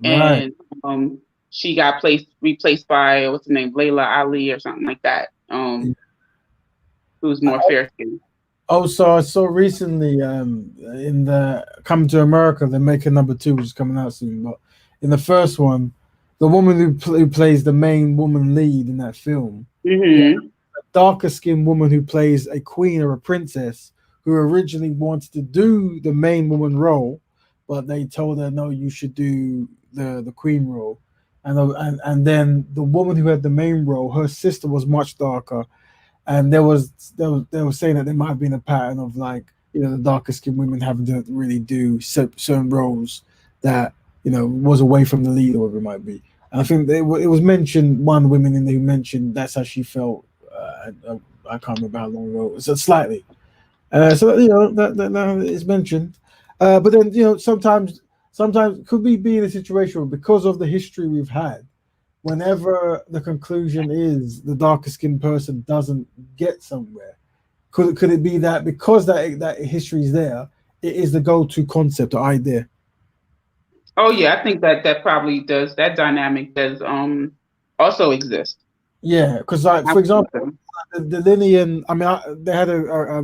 right. and she got replaced by what's the name, Layla Ali or something like that. Who's more fair skinned. Oh, so I saw recently in the Coming to America, they're making number two, which is coming out soon. But in the first one, the woman who plays the main woman lead in that film, yeah, Hmm. a darker skinned woman who plays a queen or a princess who originally wanted to do the main woman role, but they told her no, you should do the queen role. And then the woman who had the main role, her sister was much darker, and they were saying that there might have been a pattern of like the darker skinned women having to really do certain roles that was away from the lead or whatever it might be. And I think it was mentioned, one woman in there who mentioned that's how she felt. I can't remember how long ago. So slightly. So that is mentioned. But then sometimes could we be in a situation where, because of the history we've had, whenever the conclusion is the darker skinned person doesn't get somewhere, could it be that because that history is there, it is the go to concept or idea? Oh yeah, I think that probably does. That dynamic does also exist. Yeah, because like I for think example, so. the Lillian. I mean, they had a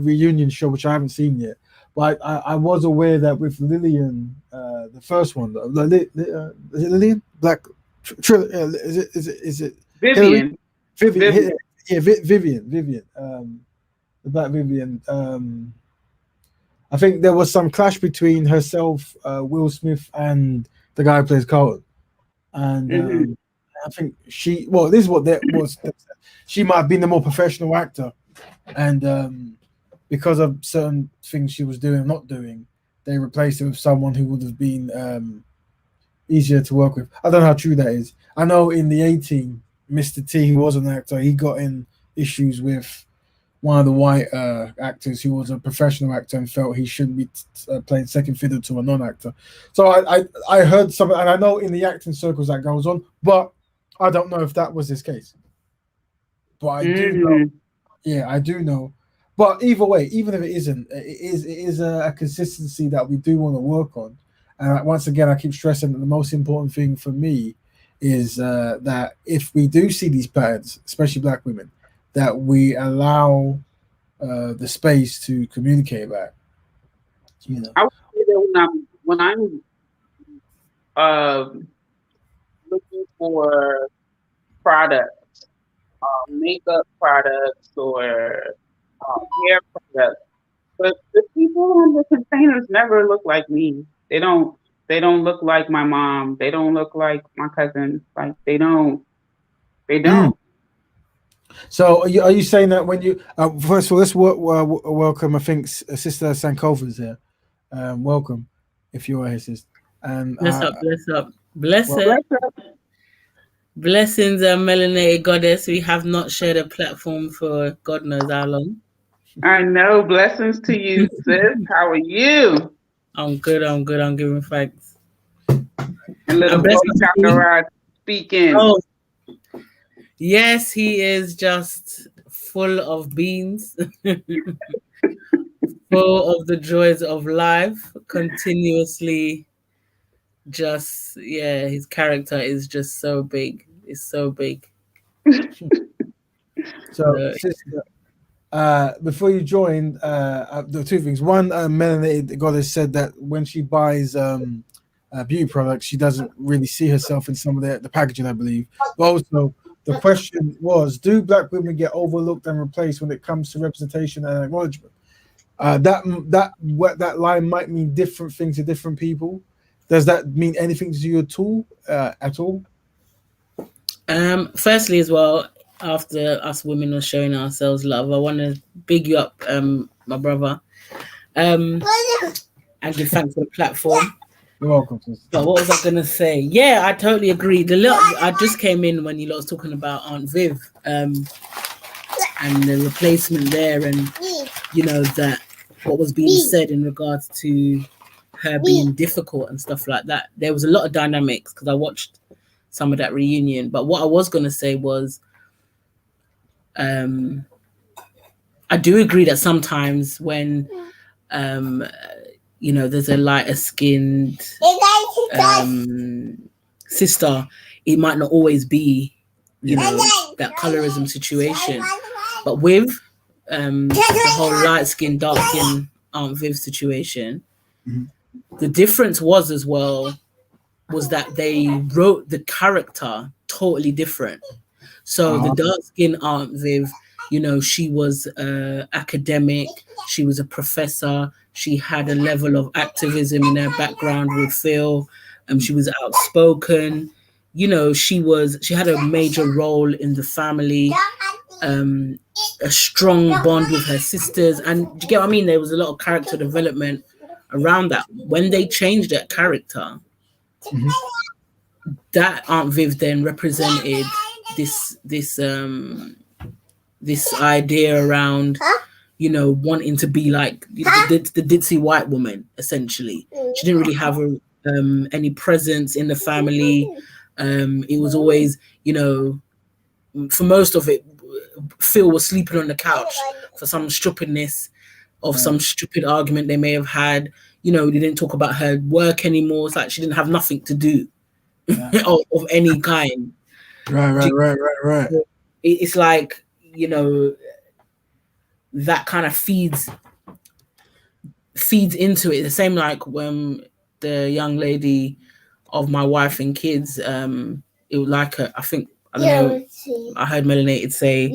reunion show which I haven't seen yet, but I was aware that with Lillian, the first one, is it Lillian Black? Is it Hillary? Vivian, Vivian, Vivian. yeah, Vivian, the Black Vivian. I think there was some clash between herself, Will Smith, and the guy who plays Carlton. And Hmm. I think well, this is what that was. She might have been the more professional actor, and because of certain things she was doing, not doing, they replaced her with someone who would have been easier to work with. I don't know how true that is. I know in the 18, Mr. T, who was an actor, he got in issues with one of the white actors who was a professional actor and felt he shouldn't be playing second fiddle to a non-actor. So I heard something, and I know in the acting circles that goes on, but I don't know if that was his case. But I do know, Hmm. yeah, I do know. But either way, even if it isn't, it is a consistency that we do want to work on. And once again, I keep stressing that the most important thing for me is that if we do see these patterns, especially black women, that we allow the space to communicate back. You know. I would say that when I'm looking for products, makeup products or hair products, but the people on the containers never look like me. They don't. They don't look like my mom. They don't look like my cousins. Like they don't. They Mm. don't. So are you saying that when you first of all, let's welcome, I think, Sister Sankova's here. Welcome, if you are his sister. And Bless up, bless up. Bless well, it. Blessings, melanated goddess. We have not shared a platform for God knows how long. I know. Blessings to you, sis. How are you? I'm good, I'm good. I'm giving thanks. And little And boy blessings to you. Chakaraj speaking. Oh, yes, he is just full of beans, full of the joys of life, continuously just, yeah, his character is just so big. It's so big. so sister, before you joined, there are two things. One, melanated goddess said that when she buys beauty products, she doesn't really see herself in some of the packaging, I believe. But also, the question was, do black women get overlooked and replaced when it comes to representation and acknowledgement? That line might mean different things to different people. Does that mean anything to you at all? Firstly, as well, after us women are showing ourselves love, I want to big you up, my brother, and give thanks for the platform. You're welcome, sister. But what was I gonna say? Yeah, I totally agree. I just came in when you lot was talking about Aunt Viv, and the replacement there, and you know that what was being said in regards to her being difficult and stuff like that. There was a lot of dynamics because I watched some of that reunion. But what I was gonna say was, I do agree that sometimes when you know, there's a lighter skinned sister, it might not always be, you know, that colorism situation. But with the whole light skin, dark skin Aunt Viv situation, the difference was as well was that they wrote the character totally different. So the dark skin Aunt Viv, you know, she was academic, she was a professor, she had a level of activism in her background with Phil, she was outspoken, you know, she had a major role in the family, a strong bond with her sisters, and do you get what I mean? There was a lot of character development around that. When they changed that character, that Aunt Viv then represented this idea around, you know, wanting to be like the ditzy white woman, essentially. She didn't really have any presence in the family. It was always, you know, for most of it, Phil was sleeping on the couch for some stupidness of some stupid argument they may have had. You know, they didn't talk about her work anymore. It's like she didn't have nothing to do of any kind. Right. It's like, you know, that kind of feeds into it. The same like when the young lady of my wife and kids, it was like I think, I don't know, I heard Melanated say,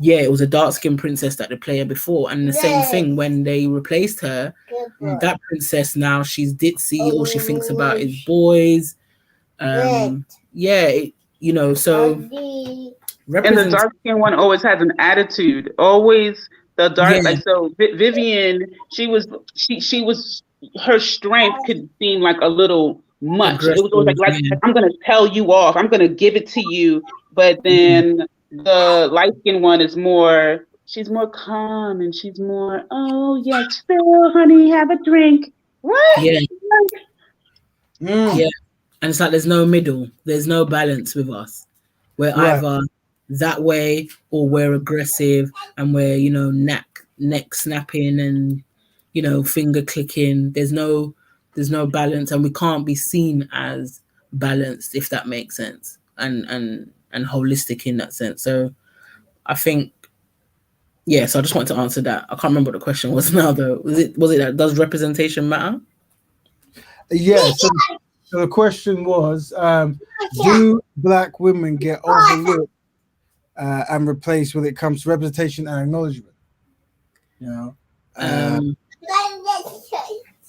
yeah, it was a dark-skinned princess that they played before. And the same thing when they replaced her, that princess now, she's ditzy, all she thinks about is boys. You know, so and the dark skinned one always has an attitude. Always the dark, like so. Vivian, she was her strength could seem like a little much. It was always like I'm gonna tell you off. I'm gonna give it to you. But then the light skinned one is more. She's more calm and she's more. Oh yes, Phil, honey, have a drink. What? Yeah. And it's like there's no middle. There's no balance with us. We're either that way or we're aggressive and we're, you know, neck snapping and, you know, finger clicking. There's no balance, and we can't be seen as balanced, if that makes sense, and holistic in that sense. So I think, yeah, so I just wanted to answer that. I can't remember what the question was now though. Was it that does representation matter? Yeah, so the question was, do black women get overlooked and replaced when it comes to representation and acknowledgement? You know,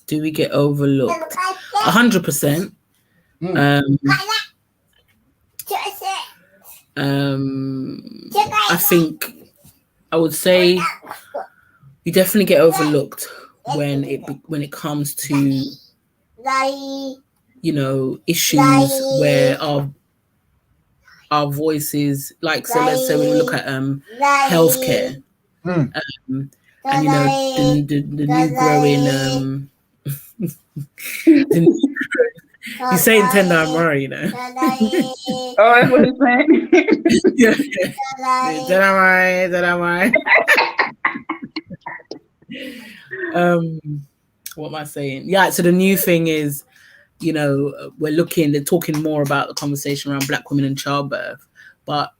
do we get overlooked? 100%. I think I would say we definitely get overlooked when it comes to, you know, issues where our voices, like, so let's say when we look at healthcare, and you know the new growing he's saying tender Amari, you know. Oh, that's what he's saying. Yeah. That am I. What am I saying? Yeah, so the new thing is, you know, they're talking more about the conversation around black women and childbirth, but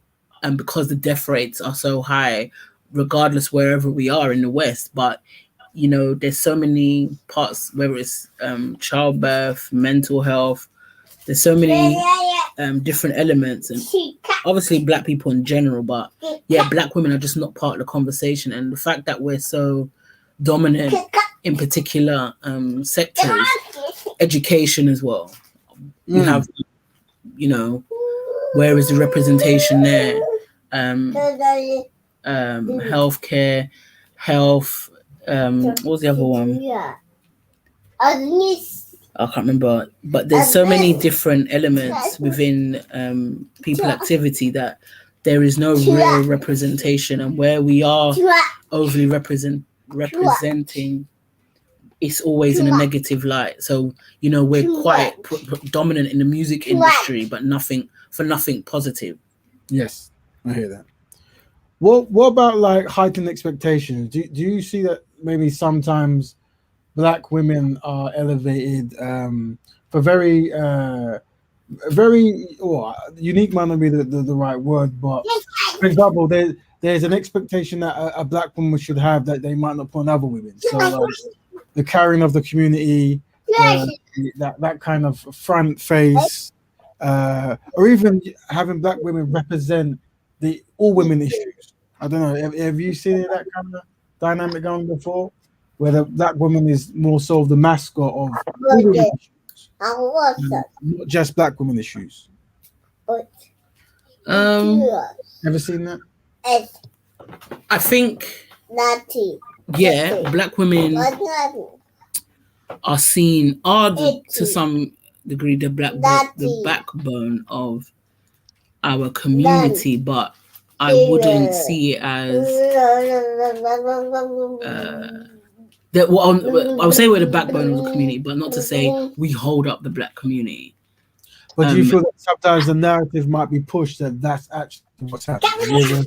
because the death rates are so high, regardless wherever we are in the West, but you know, there's so many parts, whether it's childbirth, mental health, there's so many different elements, and obviously black people in general, but yeah, black women are just not part of the conversation. And the fact that we're so dominant in particular sectors, education as well, we have, you know, where is the representation there? Healthcare, health, what was the other one? I can't remember, but there's so many different elements within people activity that there is no real representation, and where we are overly representing, it's always in a negative light. So, you know, we're quite dominant in the music industry, but nothing positive. Yes, I hear that. What about like heightened expectations? Do you see that maybe sometimes black women are elevated for very unique might not be the right word, but for example, there's an expectation that a black woman should have that they might not put on other women. So the carrying of the community, that kind of front face, or even having black women represent the all women issues. I don't know. Have you seen that kind of dynamic going before, where the black woman is more so the mascot of all women issues, not just black women issues? Ever seen that? I think, yeah, black women are seen to some degree the backbone of our community, but I wouldn't see it as that. I would say we're the backbone of the community, but not to say we hold up the black community. But do you feel that sometimes the narrative might be pushed that that's actually what's happening?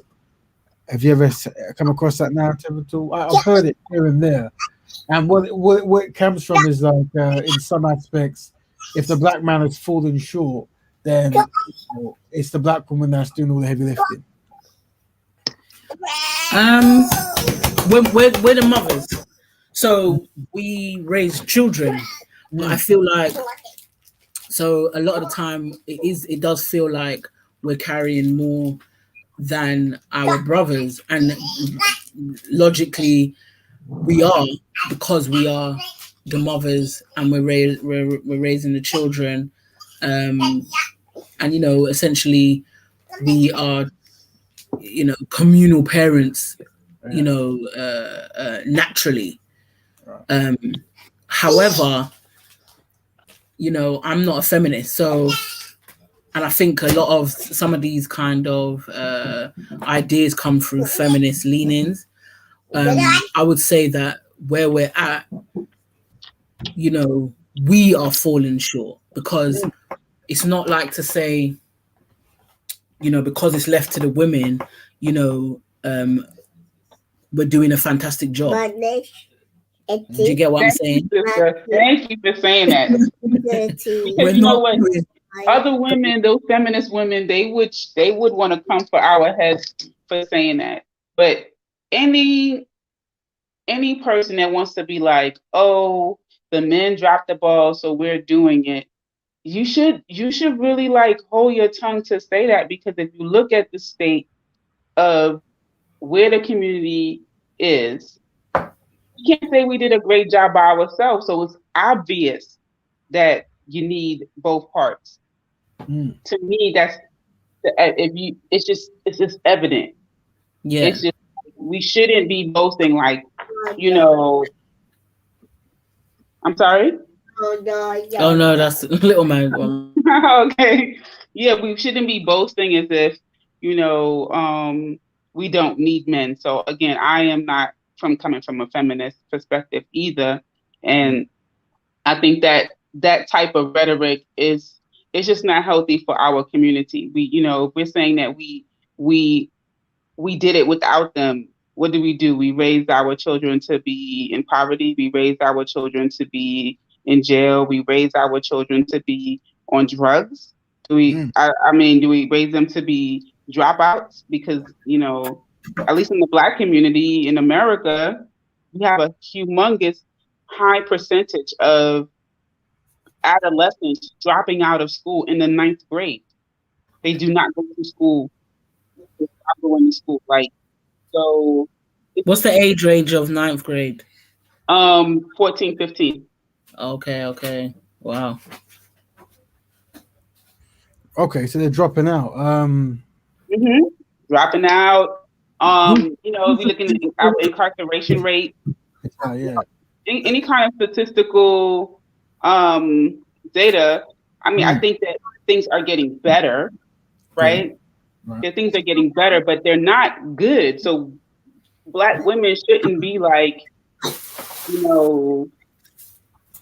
Have you ever come across that narrative at all? I've heard it here and there, and what it comes from is like in some aspects, if the black man has fallen short, then it's the black woman that's doing all the heavy lifting. We're the mothers, so we raise children. I feel like, so a lot of the time it does feel like we're carrying more than our brothers, and logically we are, because we are the mothers and we're raising the children, and you know, essentially we are, you know, communal parents, you know, naturally. However, you know, I'm not a feminist, so, and I think a lot of some of these kind of ideas come through feminist leanings. I would say that where we're at, you know, we are falling short, because it's not like to say, you know, because it's left to the women, you know, we're doing a fantastic job. Do you get what I'm saying? Thank you for saying that. Because you know what? Other women, those feminist women, they would want to come for our heads for saying that. But any person that wants to be like, oh, the men dropped the ball, so we're doing it. You should really like hold your tongue to say that, because if you look at the state of where the community is, you can't say we did a great job by ourselves. So it's obvious that you need both parts. To me, that's it's just evident. Yeah. It's just, we shouldn't be boasting like, you know. I'm sorry? Oh no, that's little man one. Okay. Yeah, we shouldn't be boasting as if, you know, we don't need men. So again, I am not coming from a feminist perspective either. And I think that type of rhetoric is just not healthy for our community. We're saying that we did it without them. What do? We raised our children to be in poverty. We raised our children to be in jail. We raised our children to be on drugs. Do we? I mean, do we raise them to be dropouts? Because, at least in the Black community in America, we have a humongous high percentage of adolescents dropping out of school in the 9th grade. They do not go to school. They stop going to school. So. What's the age range of 9th grade? 14, 15. Okay. Wow. Okay, so they're dropping out. Dropping out. We looking at our incarceration rate. Yeah. Any kind of statistical data. I mean, I think that things are getting better, right? Right. Things are getting better, but they're not good. So Black women shouldn't be like,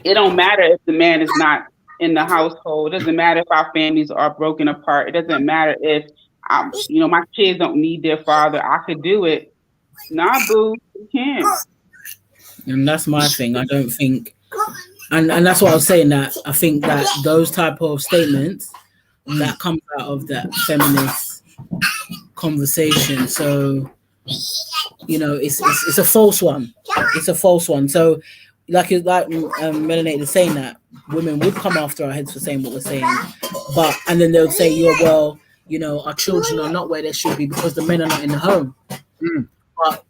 it don't matter if the man is not in the household. It doesn't matter if our families are broken apart. It doesn't matter if, my kids don't need their father. I could do it. Nah, boo, you can't. And that's my thing. I don't think, and that's what I was saying, that I think that those type of statements that come out of that feminist conversation. So, it's a false one. It's a false one. So, like Melanated is saying, that women would come after our heads for saying what we're saying, and then they'll say, our children are not where they should be because the men are not in the home. But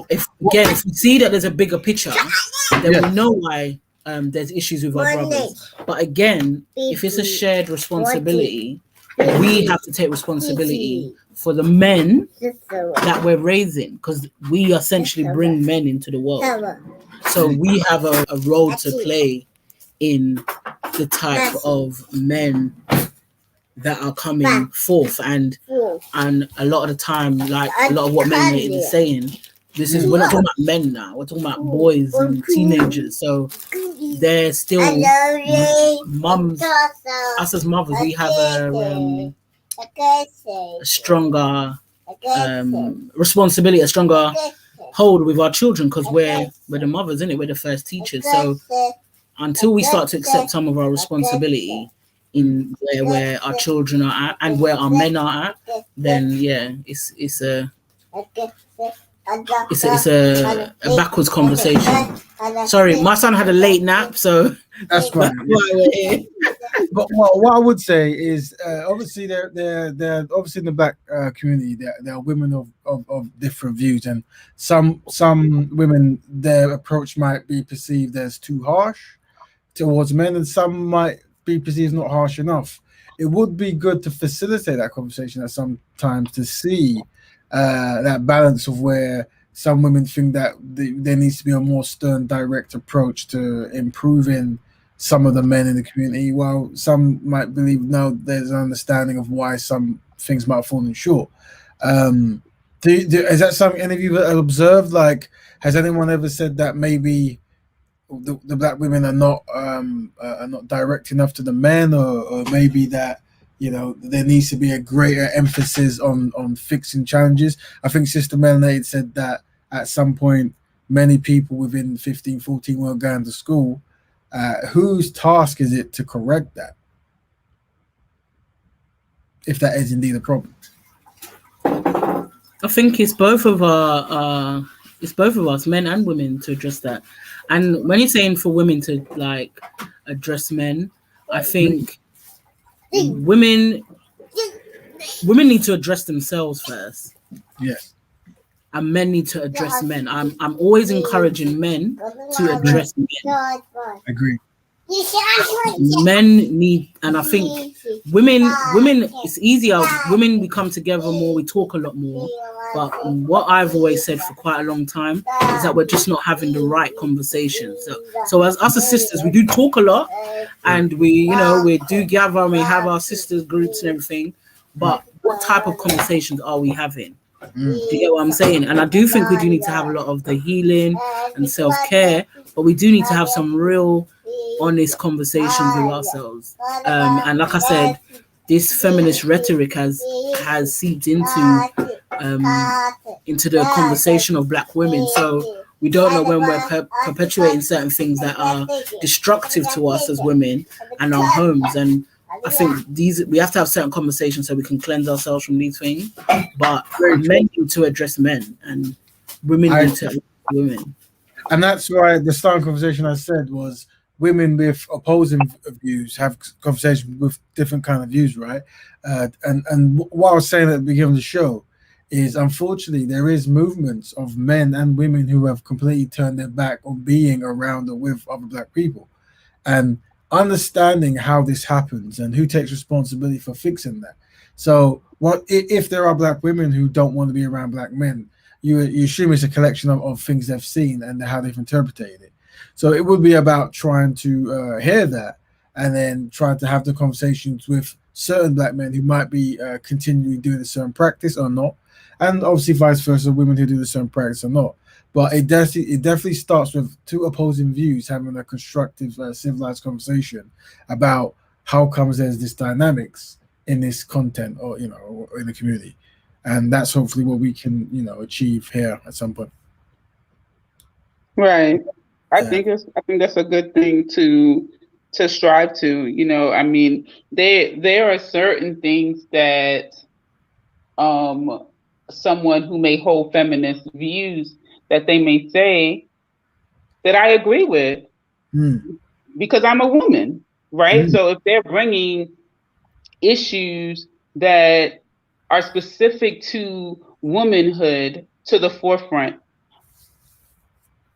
if we see that there's a bigger picture, then we know why there's issues with our brothers. But again, if it's a shared responsibility, we have to take responsibility for the men that we're raising, because we essentially bring men into the world. So we have a role to play in the type of men that are coming forth, and a lot of the time, like a lot of what Melanated is saying, we're not talking about men now, we're talking about boys and teenagers. So they're still mums. Us as mothers, we have a stronger responsibility, a stronger hold with our children, because we're the mothers, innit? We're the first teachers. So until we start to accept some of our responsibility in where our children are at and where our men are at, then it's a backwards conversation. Sorry, my son had a late nap, so that's fine. Why we're here. But what I would say is, obviously, they're obviously in the Black community. There are women of different views, and some women, their approach might be perceived as too harsh towards men, and some might be perceived not harsh enough. It would be good to facilitate that conversation at some times, to see that balance of where some women think that there needs to be a more stern, direct approach to improving some of the men in the community, while some might believe, no, there's an understanding of why some things might have fallen short. Is that something any of you have observed? Like, has anyone ever said that maybe the Black women are not direct enough to the men, or maybe that there needs to be a greater emphasis on fixing challenges. I think Sister Melanated said that at some point, many people within 15, 14 weren't going to school. Whose task is it to correct that? If that is indeed a problem. I think it's both of us, men and women, to address that. And when you're saying for women to like address men, I think women need to address themselves first. Yes. And men need to address men. I'm always encouraging men to address men. Agree. Men need, and I think women, it's easier. Women, we come together more, we talk a lot more. But what I've always said for quite a long time is that we're just not having the right conversation. So as us as sisters, we do talk a lot, and we do gather and we have our sisters groups and everything. But what type of conversations are we having? Do you get what I'm saying? And I do think we do need to have a lot of the healing and self-care, but we do need to have some real honest conversations with ourselves. And like I said, this feminist rhetoric has seeped into the conversation of Black women. So we don't know when we're perpetuating certain things that are destructive to us as women and our homes. And I think we have to have certain conversations so we can cleanse ourselves from these things. But men need to address men, and women need to address women. And that's why the starting conversation I said was women with opposing views have conversations with different kind of views, right? And what I was saying at the beginning of the show is, unfortunately, there is movements of men and women who have completely turned their back on being around or with other Black people. And understanding how this happens and who takes responsibility for fixing that. So what if there are Black women who don't want to be around Black men, you assume it's a collection of things they've seen and how they've interpreted it. So it would be about trying to hear that and then trying to have the conversations with certain Black men who might be continually doing a certain practice or not, and obviously vice versa, women who do the certain practice or not. But it definitely starts with two opposing views having a constructive, civilized conversation about how comes there's this dynamics in this content or in the community, and that's hopefully what we can achieve here at some point. Right. I think that's a good thing to strive to. I mean, there are certain things that someone who may hold feminist views that they may say that I agree with because I'm a woman, right? So if they're bringing issues that are specific to womanhood to the forefront,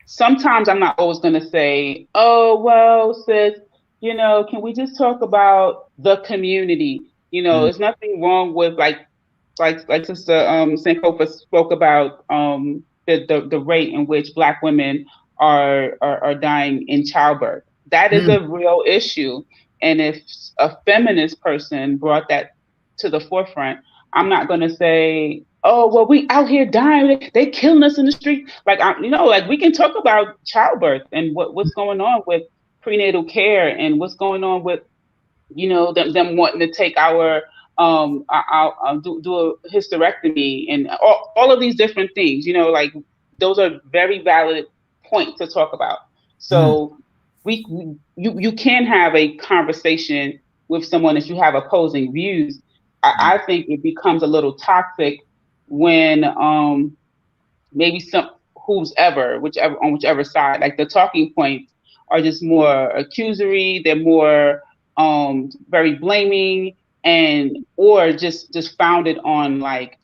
sometimes I'm not always going to say, oh, well, sis, can we just talk about the community? There's nothing wrong with like Sister Sankofa spoke about the rate in which Black women are dying in childbirth. That is a real issue. And if a feminist person brought that to the forefront, I'm not going to say, oh, well, we out here dying. They killing us in the street. Like we can talk about childbirth and what's going on with prenatal care and what's going on with, them wanting to take our I'll do a hysterectomy and all of these different things, those are very valid points to talk about. So you can have a conversation with someone if you have opposing views. I think it becomes a little toxic when maybe whichever side, like the talking points are just more accusory, they're more very blaming, or just founded on like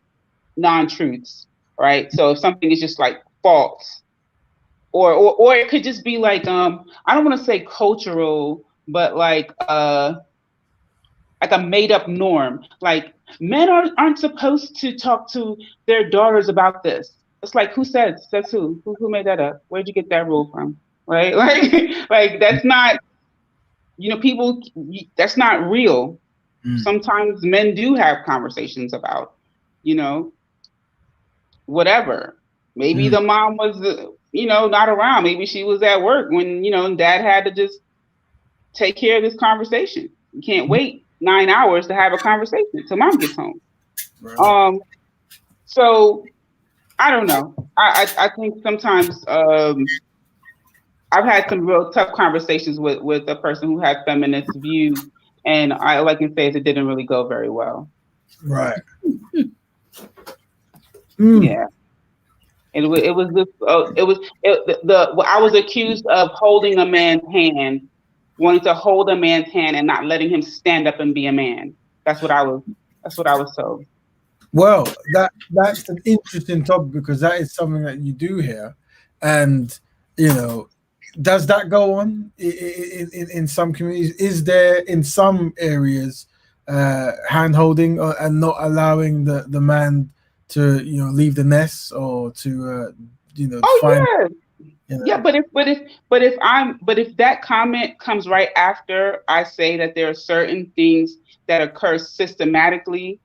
non-truths, right? So if something is just like false, or it could just be like I don't want to say cultural, but like a made up norm, like men aren't supposed to talk to their daughters about this. It's like, who says who made that up? Where'd you get that rule from? Right? Like that's not, people, that's not real. Sometimes men do have conversations about, whatever. Maybe the mom was, not around. Maybe she was at work when, dad had to just take care of this conversation. You can't wait 9 hours to have a conversation till mom gets home. Right. So I don't know. I think sometimes I've had some real tough conversations with a person who has feminist views, and all I can say is it didn't really go very well. Right. Yeah. It was this. I was accused of holding a man's hand, wanting to hold a man's hand and not letting him stand up and be a man. That's what I was. That's what I was told. Well, that's an interesting topic because that is something that you do hear, and does that go on in some communities? Is there in some areas hand holding and not allowing the man to leave the nest or to find? Yeah, but if that comment comes right after I say that there are certain things that occur systematically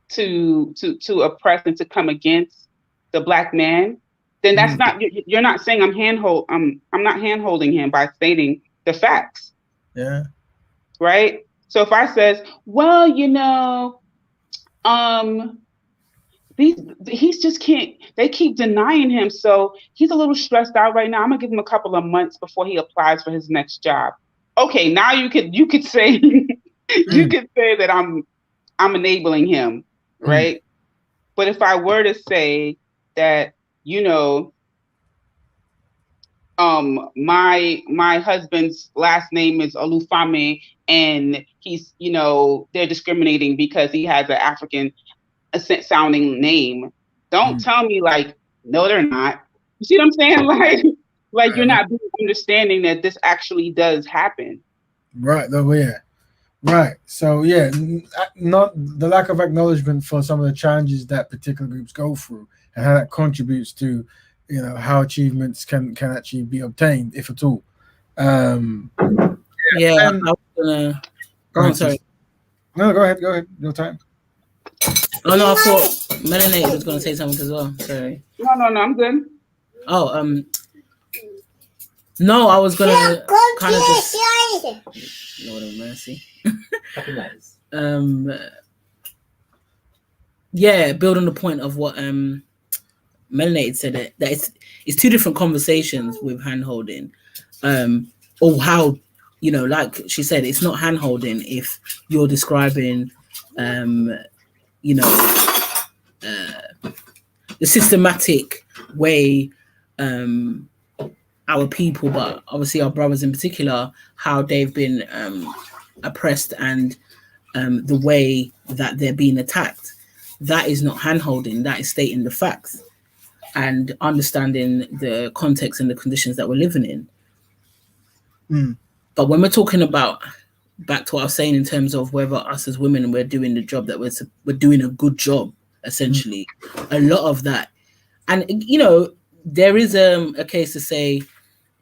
to oppress and to come against the Black man, then that's not, you're not saying I'm not hand holding him by stating the facts. Yeah. Right. So if I says, well, he's just can't, they keep denying him, so he's a little stressed out right now. I'm gonna give him a couple of months before he applies for his next job. Okay, now you could say you could say that I'm enabling him, right? But if I were to say that, my husband's last name is Olufame, and he's, they're discriminating because he has an African sounding name. Don't tell me like, no, they're not. You see what I'm saying? Like you're not understanding that this actually does happen. Right. Yeah. Right. So yeah, not the lack of acknowledgement for some of the challenges that particular groups go through and how that contributes to, how achievements can actually be obtained, if at all. I was gonna. Oh, sorry. No, go ahead. Your time. Oh no, I thought Melanated was gonna say something as well. Sorry. No, I'm good. Oh, no, I was gonna kind of just. Lord of mercy. Yeah, build on the point of what Melanated said, that it's two different conversations with hand holding, or how, like she said, it's not hand holding if you're describing the systematic way our people, but obviously our brothers in particular, how they've been oppressed and the way that they're being attacked. That is not hand-holding, that is stating the facts and understanding the context and the conditions that we're living in. But when we're talking about, back to what I was saying in terms of whether us as women, we're doing the job that we're doing a good job, essentially, a lot of that. And, there is a case to say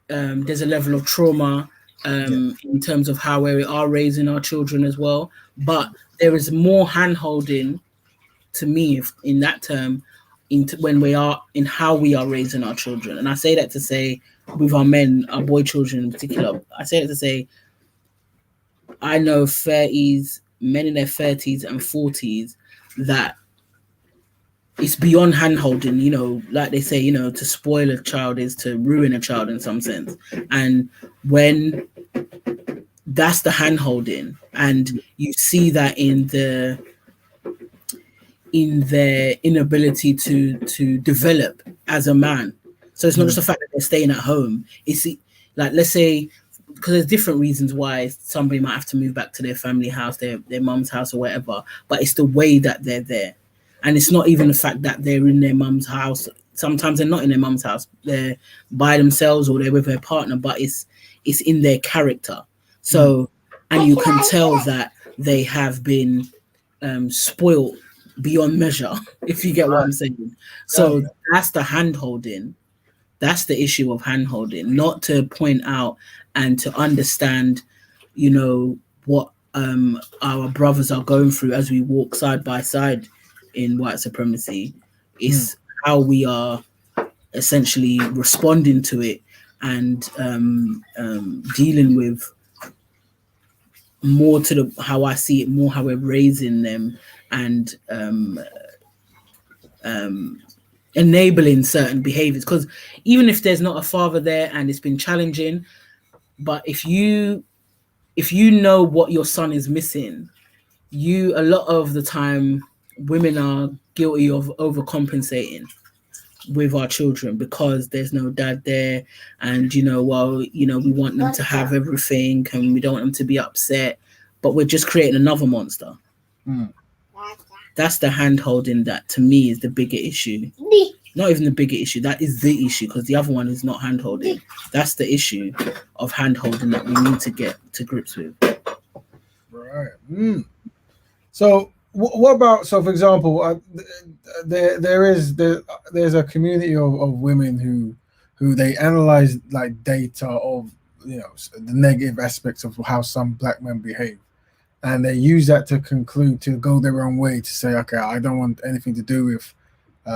there's a level of trauma in terms of how we are raising our children as well. But there is more hand-holding, to me, in that term, when we are in how we are raising our children. And I say that to say, with our men, our boy children in particular, I say that to say, I know men in their 30s and 40s, that it's beyond hand-holding, like they say, to spoil a child is to ruin a child in some sense. And when that's the hand-holding, and you see that in their inability to develop as a man. So it's not just the fact that they're staying at home. It's like, let's say, because there's different reasons why somebody might have to move back to their family house, their mum's house or whatever, but it's the way that they're there. And it's not even the fact that they're in their mum's house. Sometimes they're not in their mum's house. They're by themselves or they're with their partner, but it's in their character. So, and you can tell that they have been spoiled beyond measure, if you get what I'm saying. So that's the hand-holding. That's the issue of hand-holding, not to point out and to understand, what our brothers are going through as we walk side by side in white supremacy. It's how we are essentially responding to it and dealing with more to the how I see it, more how we're raising them and enabling certain behaviors. Because even if there's not a father there and it's been challenging, but if you know what your son is missing, a lot of the time women are guilty of overcompensating with our children because there's no dad there, and we want them to have everything and we don't want them to be upset, but we're just creating another monster. That's the hand holding that to me is the bigger issue. Not even the bigger issue, that is the issue, because the other one is not hand holding. That's the issue of hand holding that we need to get to grips with. Right. So what about, so for example, there's a community of women who they analyze like data of the negative aspects of how some black men behave, and they use that to conclude, to go their own way, to say, okay, I don't want anything to do with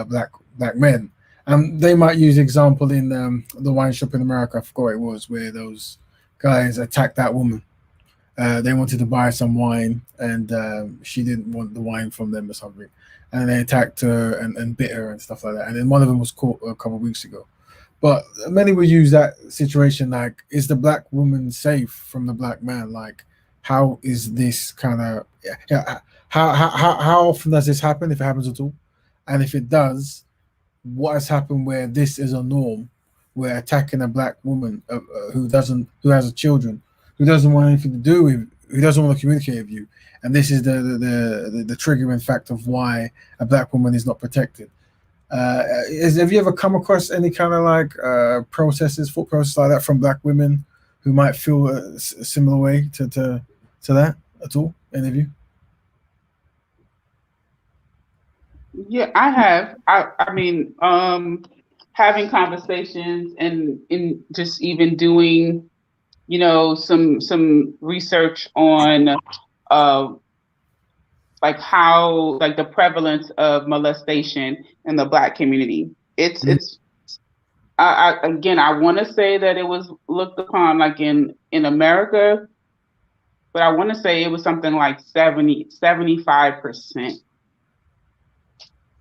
black men. And they might use example in the wine shop in America, I forgot what it was, where those guys attacked that woman. They wanted to buy some wine, and she didn't want the wine from them or something, and they attacked her and bit her and stuff like that. And then one of them was caught a couple of weeks ago. But many will use that situation like, is the black woman safe from the black man? Like, how is this kind of how often does this happen, if it happens at all? And if it does, what has happened where this is a norm, where attacking a black woman who has children, who doesn't want anything to do with, who doesn't want to communicate with you, and this is the triggering fact of why a black woman is not protected. Have you ever come across any kind of like thought process like that from black women who might feel a similar way to that at all? Any of you? Yeah, I have. I mean, having conversations and in just even doing, some research on like how, like the prevalence of molestation in the black community. It's I want to say that it was looked upon like in America, but I want to say it was something like 75%.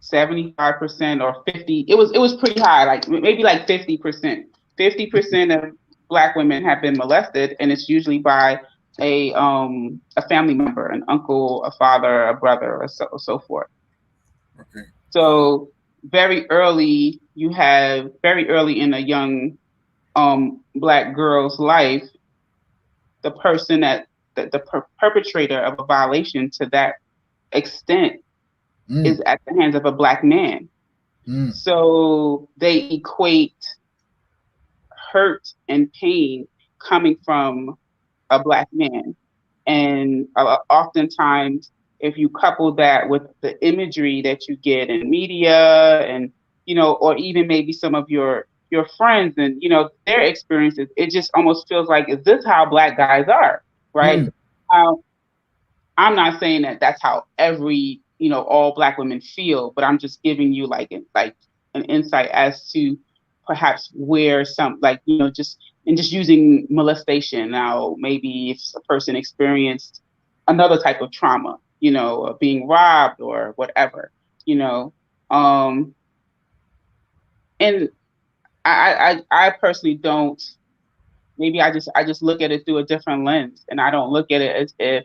75% or 50. It was pretty high, like maybe like 50%. 50% of black women have been molested, and it's usually by a family member, an uncle, a father, a brother, or so forth. Okay. So very early in a young black girl's life, the person the perpetrator of a violation to that extent is at the hands of a black man. So they equate hurt and pain coming from a black man. And oftentimes, if you couple that with the imagery that you get in media and, or even maybe some of your friends and, their experiences, it just almost feels like, is this how black guys are? Right. I'm not saying that that's how every, all black women feel, but I'm just giving you like an insight as to perhaps where some, just using molestation. Now, maybe if a person experienced another type of trauma, being robbed or whatever, and I personally don't, maybe I just look at it through a different lens, and I don't look at it as if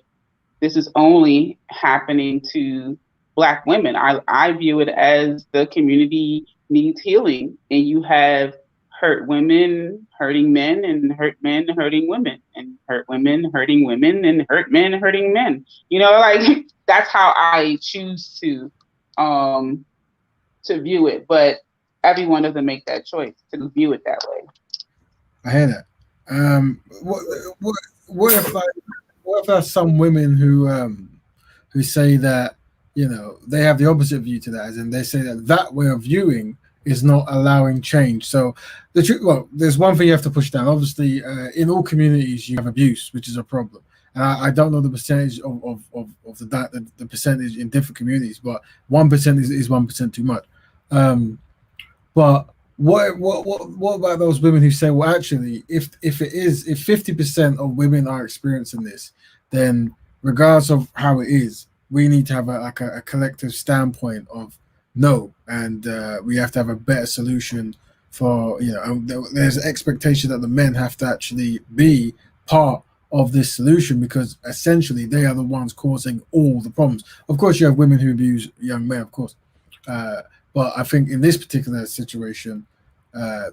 this is only happening to black women. I view it as the community needs healing, and you have hurt women hurting men, and hurt men hurting women, and hurt women hurting women, and hurt men hurting men. Like that's how I choose to view it. But everyone doesn't make that choice to view it that way. I hear that. What if there's some women who say that they have the opposite view to that, as in they say that way of viewing is not allowing change. So there's one thing you have to push down. Obviously, in all communities you have abuse, which is a problem. And I don't know the percentage of the percentage in different communities, but 1% is 1% too much. But what about those women who say, well, actually, if 50% of women are experiencing this, then regardless of how it is, we need to have a collective standpoint of no, and we have to have a better solution for there's an expectation that the men have to actually be part of this solution because essentially they are the ones causing all the problems. Of course, you have women who abuse young men, of course, but I think in this particular situation,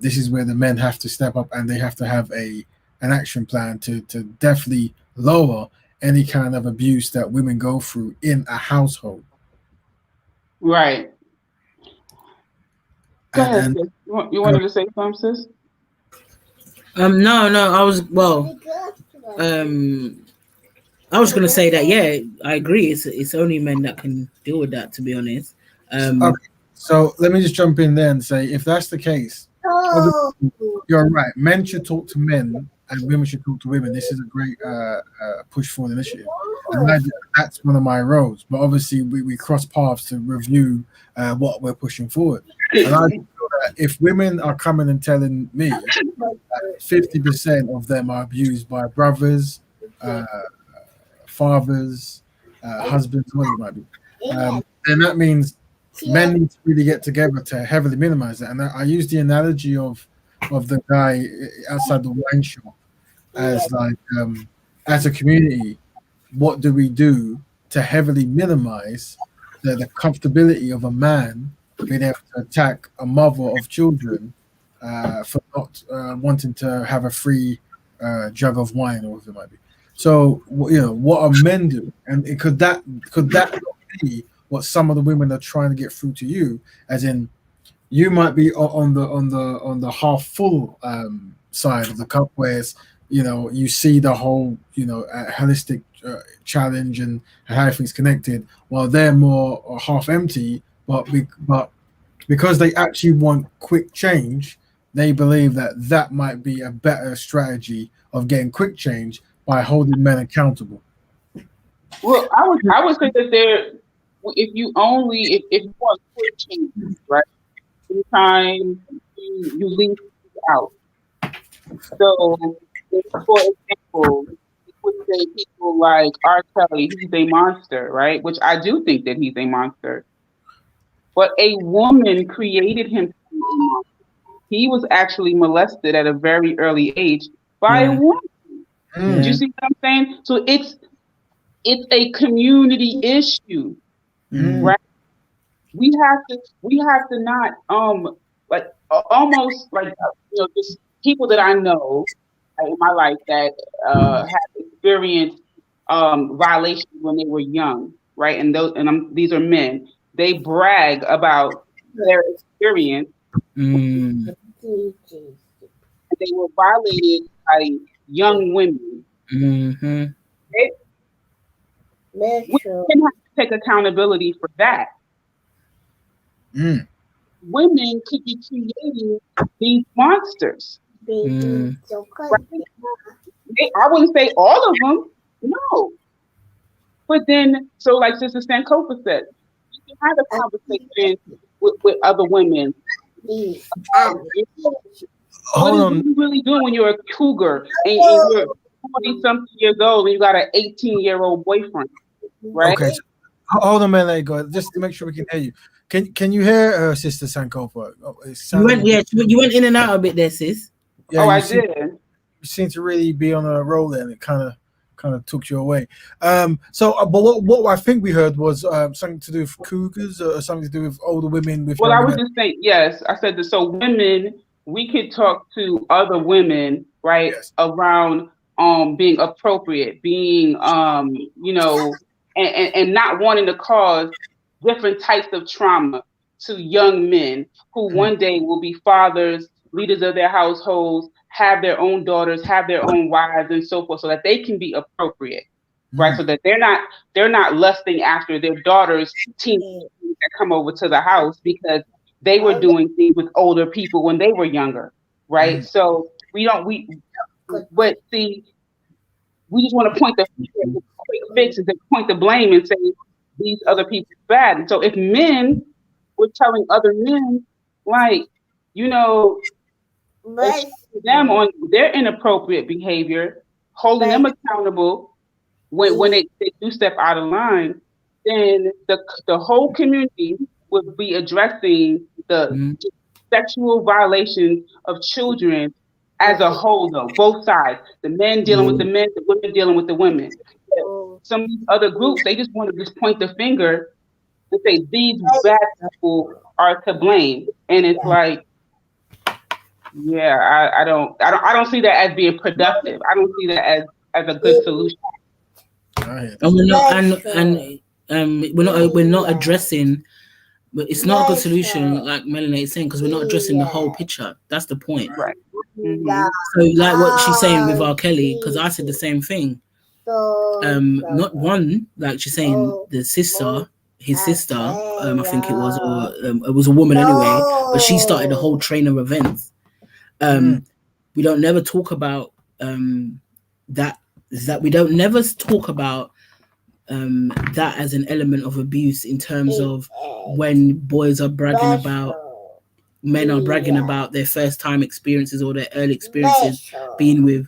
this is where the men have to step up and they have to have an action plan to definitely lower any kind of abuse that women go through in a household. Right. Go ahead, sis. You wanted to say something, sis? No, I was I was gonna say that I agree. It's only men that can deal with that, to be honest. Okay, so let me just jump in there and say, if that's the case, you're right. Men should talk to men, and women should talk to women. This is a great push forward initiative, and that's one of my roles. But obviously, we cross paths to review what we're pushing forward. And I feel that if women are coming and telling me 50% of them are abused by brothers, fathers, husbands, what it might be, then that means men need to really get together to heavily minimize that. And I use the analogy of the guy outside the wine shop as like, as a community, what do we do to heavily minimize the comfortability of a man being able to attack a mother of children for not wanting to have a free jug of wine or whatever it might be. So what are men doing, and could that not be what some of the women are trying to get through to you? As in, you might be on the half full side of the cup, whereas you see the whole holistic challenge and how everything's connected, while they're more half empty. But because they actually want quick change, they believe that might be a better strategy of getting quick change by holding men accountable. Well, I would say that if you want quick change, right? Sometimes you leave out. So, for example, you would say people like R. Kelly, he's a monster, right? Which I do think that he's a monster. But a woman created him to be a monster. He was actually molested at a very early age by a woman. Do you see what I'm saying? So it's a community issue, right? We have to not like almost like just people that I know in my life that have experienced violations when they were young, right? And these are men. They brag about their experience. And they were violated by young women. Okay? We can have to take accountability for that. Women could be creating these monsters. Right? I wouldn't say all of them, no. But then, so like Sister Sankofa said, you can have a conversation with other women. What are you really doing when you're a cougar and you're 40-something years old and you got an 18-year-old boyfriend, right? Okay, so hold on, man. Let go. Just to make sure we can hear you. Can you hear Sister Sankofa? You went in and out a bit there, sis. Yeah, I did. You seem to really be on a roll there, and it kind of took you away. But what I think we heard was something to do with cougars or something to do with older women. Well, I was just saying, yes, I said that. So women, we could talk to other women, right, yes, around being appropriate, being and not wanting to cause different types of trauma to young men who one day will be fathers, leaders of their households, have their own daughters, have their own wives, and so forth, so that they can be appropriate, right? So that they're not lusting after their daughters' teenagers that come over to the house because they were doing things with older people when they were younger, right? So we just want to point the quick fixes and point the blame and say these other people are bad. And so if men were telling other men, like, them on their inappropriate behavior, holding them accountable, when they do step out of line, then the whole community would be addressing the sexual violations of children as a whole, though, both sides. The men dealing with the men, the women dealing with the women. Some of these other groups, they just want to just point the finger and say these bad people are to blame. And it's like, yeah, I don't see that as being productive. I don't see that as a good solution. And we're not addressing. But it's not a good solution, like Melanie is saying, because we're not addressing the whole picture. That's the point. Right. So, like what she's saying with R. Kelly, because I said the same thing. Not one, like she's saying, his sister, I think it was, or it was a woman anyway, but she started a whole train of events. We don't never talk about that we don't never talk about that as an element of abuse in terms of when boys are bragging about, men are bragging about their first time experiences or their early experiences being with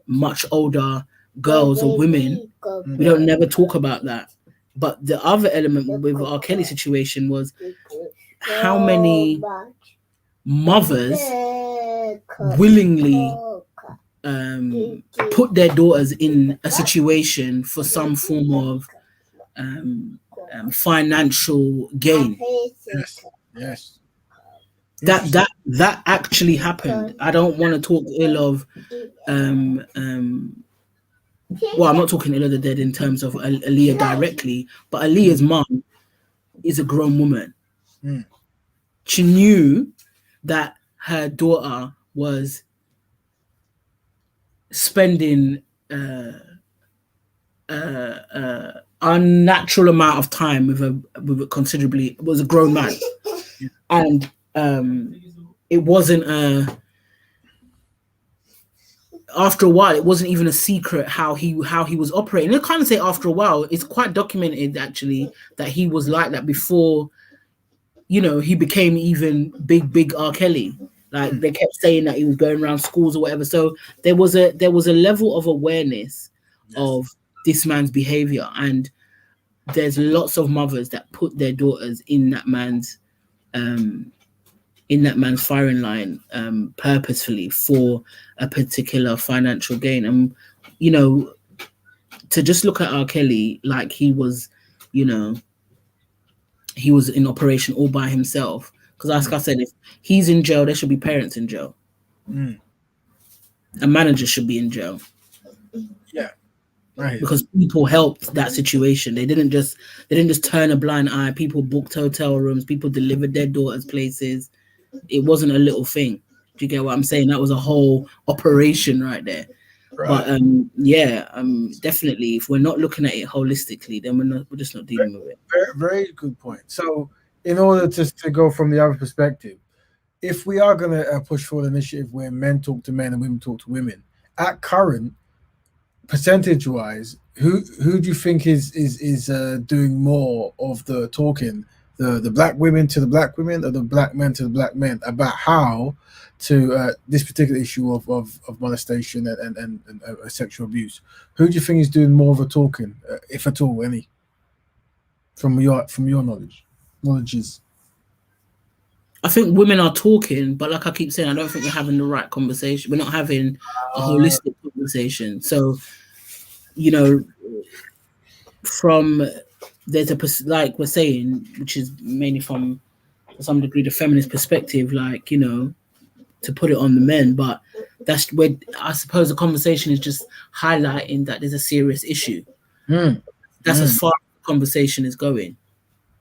much older girls or women. We don't never talk about that. But the other element with R. Kelly situation was how many mothers willingly put their daughters in a situation for some form of financial gain. Yes. That actually happened. I don't want to talk ill of well, I'm not talking ill of the dead in terms of Aaliyah directly, but Aaliyah's mom is a grown woman. She knew that her daughter was spending unnatural amount of time with a considerably was a grown man, and it wasn't after a while it wasn't even a secret how he was operating. I kind of say after a while it's quite documented actually that he was like that before, you know, he became even big R. Kelly. Like they kept saying that he was going around schools or whatever. So there was a level of awareness of this man's behavior, and there's lots of mothers that put their daughters in that man's firing line purposefully for a particular financial gain. And you know, to just look at R. Kelly like he was, you know, he was in operation all by himself. Because like I said, if he's in jail, there should be parents in jail. A manager should be in jail. Yeah. Right. Because people helped that situation. They didn't just turn a blind eye. People booked hotel rooms, people delivered their daughters places. It wasn't a little thing. Do you get what I'm saying? That was a whole operation right there. Right. But definitely if we're not looking at it holistically, then we're just not dealing with it. Very, very good point. So in order to go from the other perspective, if we are going to push for an initiative where men talk to men and women talk to women, at current percentage-wise, who do you think is doing more of the talking? The black women to the black women, or the black men to the black men about how to this particular issue of molestation and sexual abuse? Who do you think is doing more of a talking, if at all, any? From your knowledges. I think women are talking, but like I keep saying, I don't think we're having the right conversation. We're not having a holistic conversation. So, you know, like we're saying, which is mainly from to some degree the feminist perspective, like, you know, to put it on the men, but that's where I suppose the conversation is just highlighting that there's a serious issue. That's as far as the conversation is going.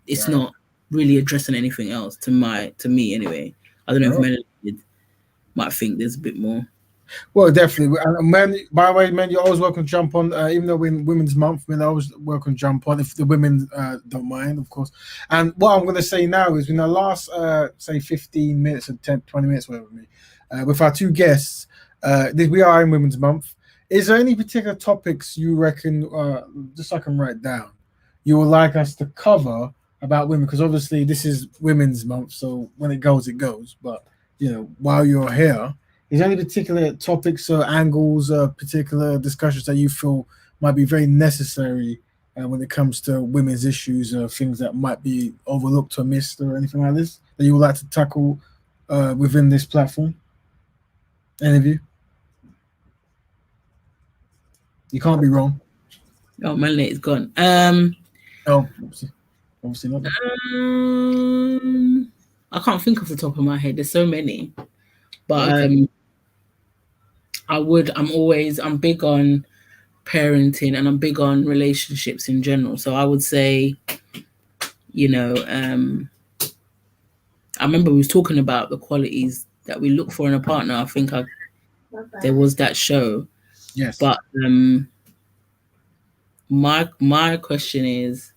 It's not really addressing anything else to me anyway. I don't know if men might think there's a bit more. Well, definitely. Men, by the way, men, you're always welcome to jump on, even though we're in Women's Month, men, always welcome to jump on if the women don't mind, of course. And what I'm going to say now is in the last, say, 15 minutes or 10, 20 minutes, whatever, with our two guests, we are in Women's Month. Is there any particular topics you reckon, just so I can write down, you would like us to cover about women? Because obviously this is Women's Month, so when it goes, it goes. But, you know, while you're here, is there any particular topics or angles, particular discussions that you feel might be very necessary when it comes to women's issues or things that might be overlooked or missed or anything like this that you would like to tackle within this platform? Any of you? You can't be wrong. Oh, Melanie is gone. No, obviously not. I can't think off the top of my head. There's so many, but Okay. I'm big on parenting and I'm big on relationships in general. So I would say, you know, I remember we was talking about the qualities that we look for in a partner. I think there was that show. Yes. But my question is,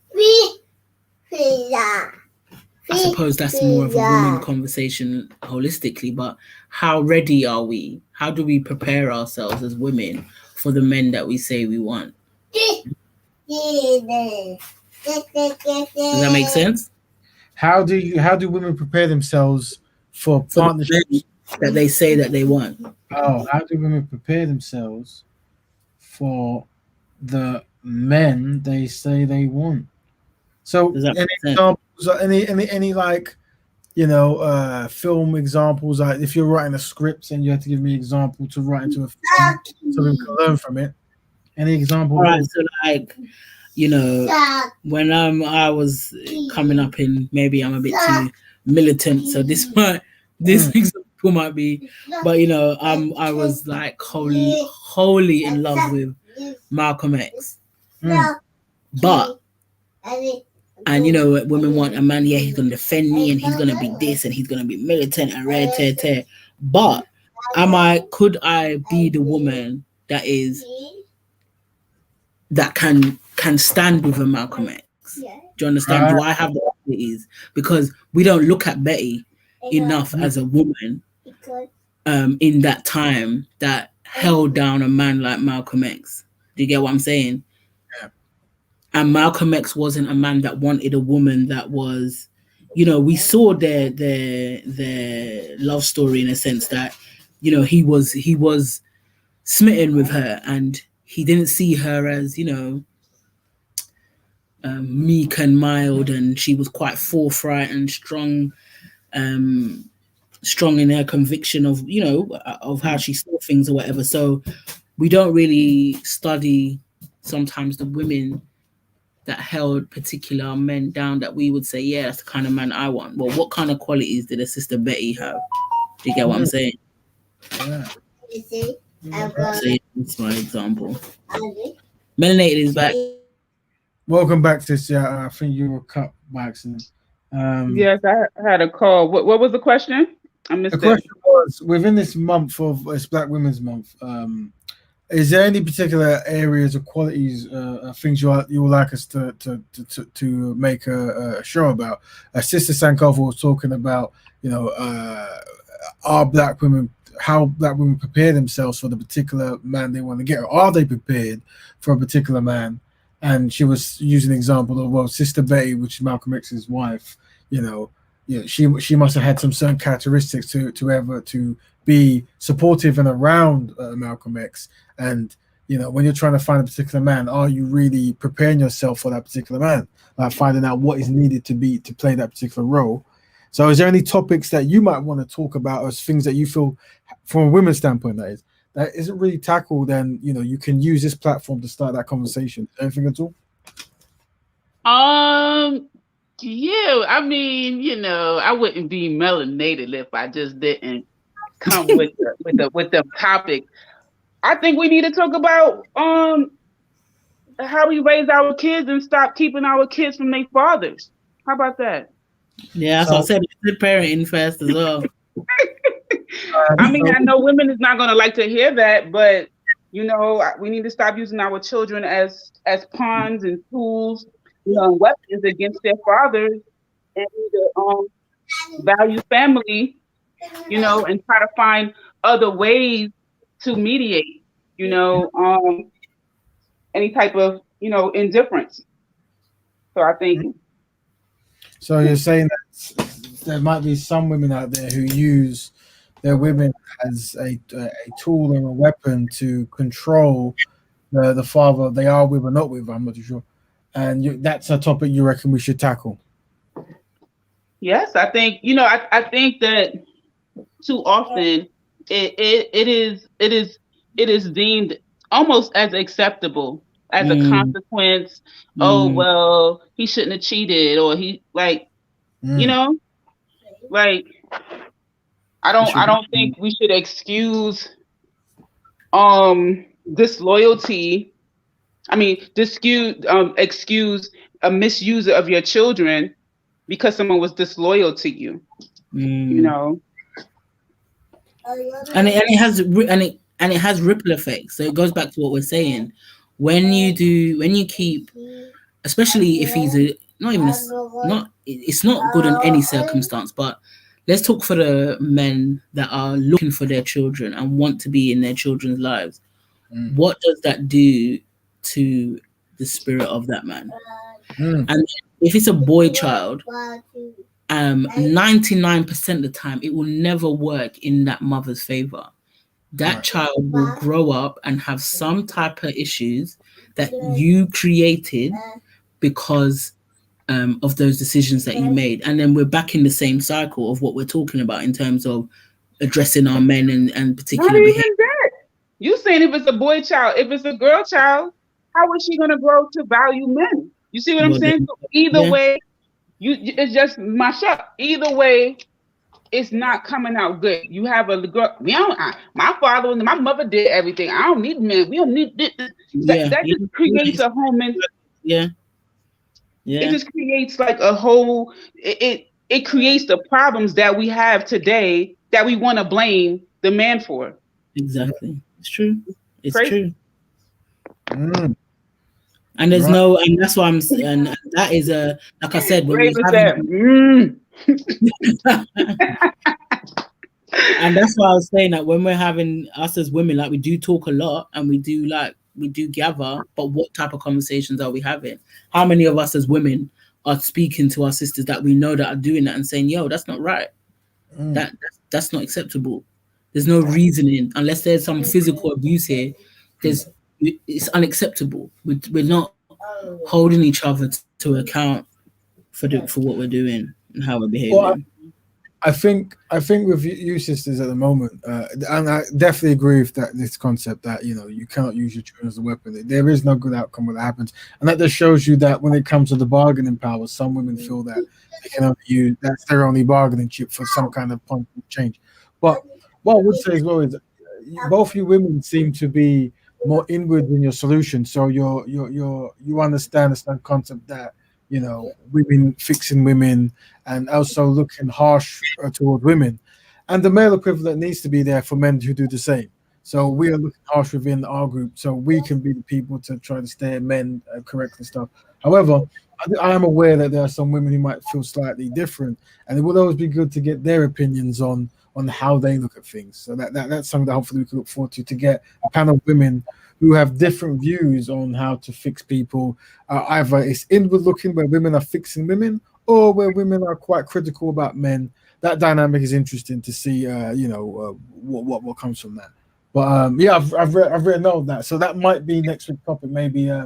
I suppose that's more of a woman conversation holistically, but how ready are we? How do we prepare ourselves as women for the men that we say we want? Does that make sense? How do women prepare themselves for partnerships that they say that they want? Oh, how do women prepare themselves for the men they say they want? So any examples, any like, you know, film examples, like if you're writing a script and you have to give me an example to write into a film so we can learn from it. Any example? All right, so like, you know, when I was coming up in, maybe I'm a bit too militant, so this example might be, but you know, I was like wholly in love with Malcolm X, but and you know, women want a man, yeah, he's gonna defend me and he's gonna be this and he's gonna be militant and red tear. But could I be the woman that can stand with a Malcolm X? Do you understand? Do I have the qualities? Because we don't look at Betty enough as a woman in that time that held down a man like Malcolm X. Do you get what I'm saying? Yeah. And Malcolm X wasn't a man that wanted a woman that was, you know, we saw their love story in a sense that, you know, he was smitten with her and he didn't see her as, you know, meek and mild, and she was quite forthright and strong in her conviction of, you know, of how she saw things or whatever. So we don't really study sometimes the women that held particular men down that we would say, yeah, that's the kind of man I want. Well, what kind of qualities did a sister Betty have? Do you get what I'm saying? Yeah. So that's my example. Melanated is back. Welcome back, sis. Yeah, I think you were cut by accident. Yes, I had a call. What was the question? I missed the question was, within this month of it's Black Women's Month, is there any particular areas or qualities, things you would like us to make a show about? Sister Sankofa was talking about, you know, how Black women prepare themselves for the particular man they want to get, or are they prepared for a particular man? And she was using an example of, well, Sister Betty, which is Malcolm X's wife, you know, she must have had some certain characteristics to be supportive and around Malcolm X. And, you know, when you're trying to find a particular man, are you really preparing yourself for that particular man? Like finding out what is needed to play that particular role. So is there any topics that you might want to talk about as things that you feel from a women's standpoint that isn't really tackled, then, you know, you can use this platform to start that conversation? Anything at all? Yeah, I mean, you know, I wouldn't be melanated if I just didn't come with the topic. I think we need to talk about how we raise our kids and stop keeping our kids from their fathers. How about that? Yeah, so I said good parenting first as well. I mean, I know women is not going to like to hear that, but, you know, we need to stop using our children as pawns and tools, you know, weapons against their fathers, and to value family, you know, and try to find other ways to mediate, you know, any type of, you know, indifference. So I think. So you're saying that there might be some women out there who use their women as a tool or a weapon to control the father they are with or not with. I'm not too sure. And that's a topic you reckon we should tackle. Yes, I think I think that too often it is deemed almost as acceptable as a Mm, consequence. Oh mm, well, he shouldn't have cheated, or he like you Mm. know like It I should don't be. think we should excuse disloyalty. I mean, excuse a misuse of your children because someone was disloyal to you. You mm. know, And it has ripple effects. So it goes back to what we're saying. When you keep, especially if he's a not even a, not it's not good in any circumstance, but let's talk for the men that are looking for their children and want to be in their children's lives. Mm. What does that do to the spirit of that man? Mm. And if it's a boy child, 99% of the time it will never work in that mother's favor. That Right. child will grow up and have some type of issues that you created because of those decisions that you made. And then we're back in the same cycle of what we're talking about in terms of addressing our men and not particular behavior. even that. You saying if it's a boy child, if it's a girl child, how is she gonna grow to value men? You see what I'm Well, saying? So either yeah, way, it's just mash up. Either way, it's not coming out good. You have a girl. My father and my mother did everything. I don't need men. We don't need this. That yeah, that just creates a whole yeah, it yeah, just creates like a whole it creates the problems that we have today that we want to blame the man for. exactly. It's true. It's Crazy. true. Mm. And there's Right. no, and that's why and that is a, like I said, when we Raven have, said, and that's why I was saying that when we're having us as women, like we do talk a lot and we do gather, but what type of conversations are we having? How many of us as women are speaking to our sisters that we know that are doing that and saying, yo, that's not right. Mm. That's not acceptable. There's no reasoning unless there's some physical abuse here. It's unacceptable. We're not holding each other to account for what we're doing and how we're Well, behaving. I think with you sisters at the moment, and I definitely agree with that this concept that you cannot use your children as a weapon. There is no good outcome when that happens, and that just shows you that when it comes to the bargaining power, some women feel that they can only use that's their only bargaining chip for some kind of positive change. But what I would say as well is, both you women seem to be more inward in your solution, so you understand the concept that women fixing women and also looking harsh toward women. And the male equivalent needs to be there for men who do the same. So we are looking harsh within our group, so we can be the people to try to steer men correct and stuff. However, I am aware that there are some women who might feel slightly different, and it would always be good to get their opinions on how they look at things. So that's something that hopefully we can look forward to get a panel of women who have different views on how to fix people. Either it's inward looking, where women are fixing women, or where women are quite critical about men. That dynamic is interesting to see. What comes from that. But yeah, I've written all of that, so that might be next week's topic. Maybe I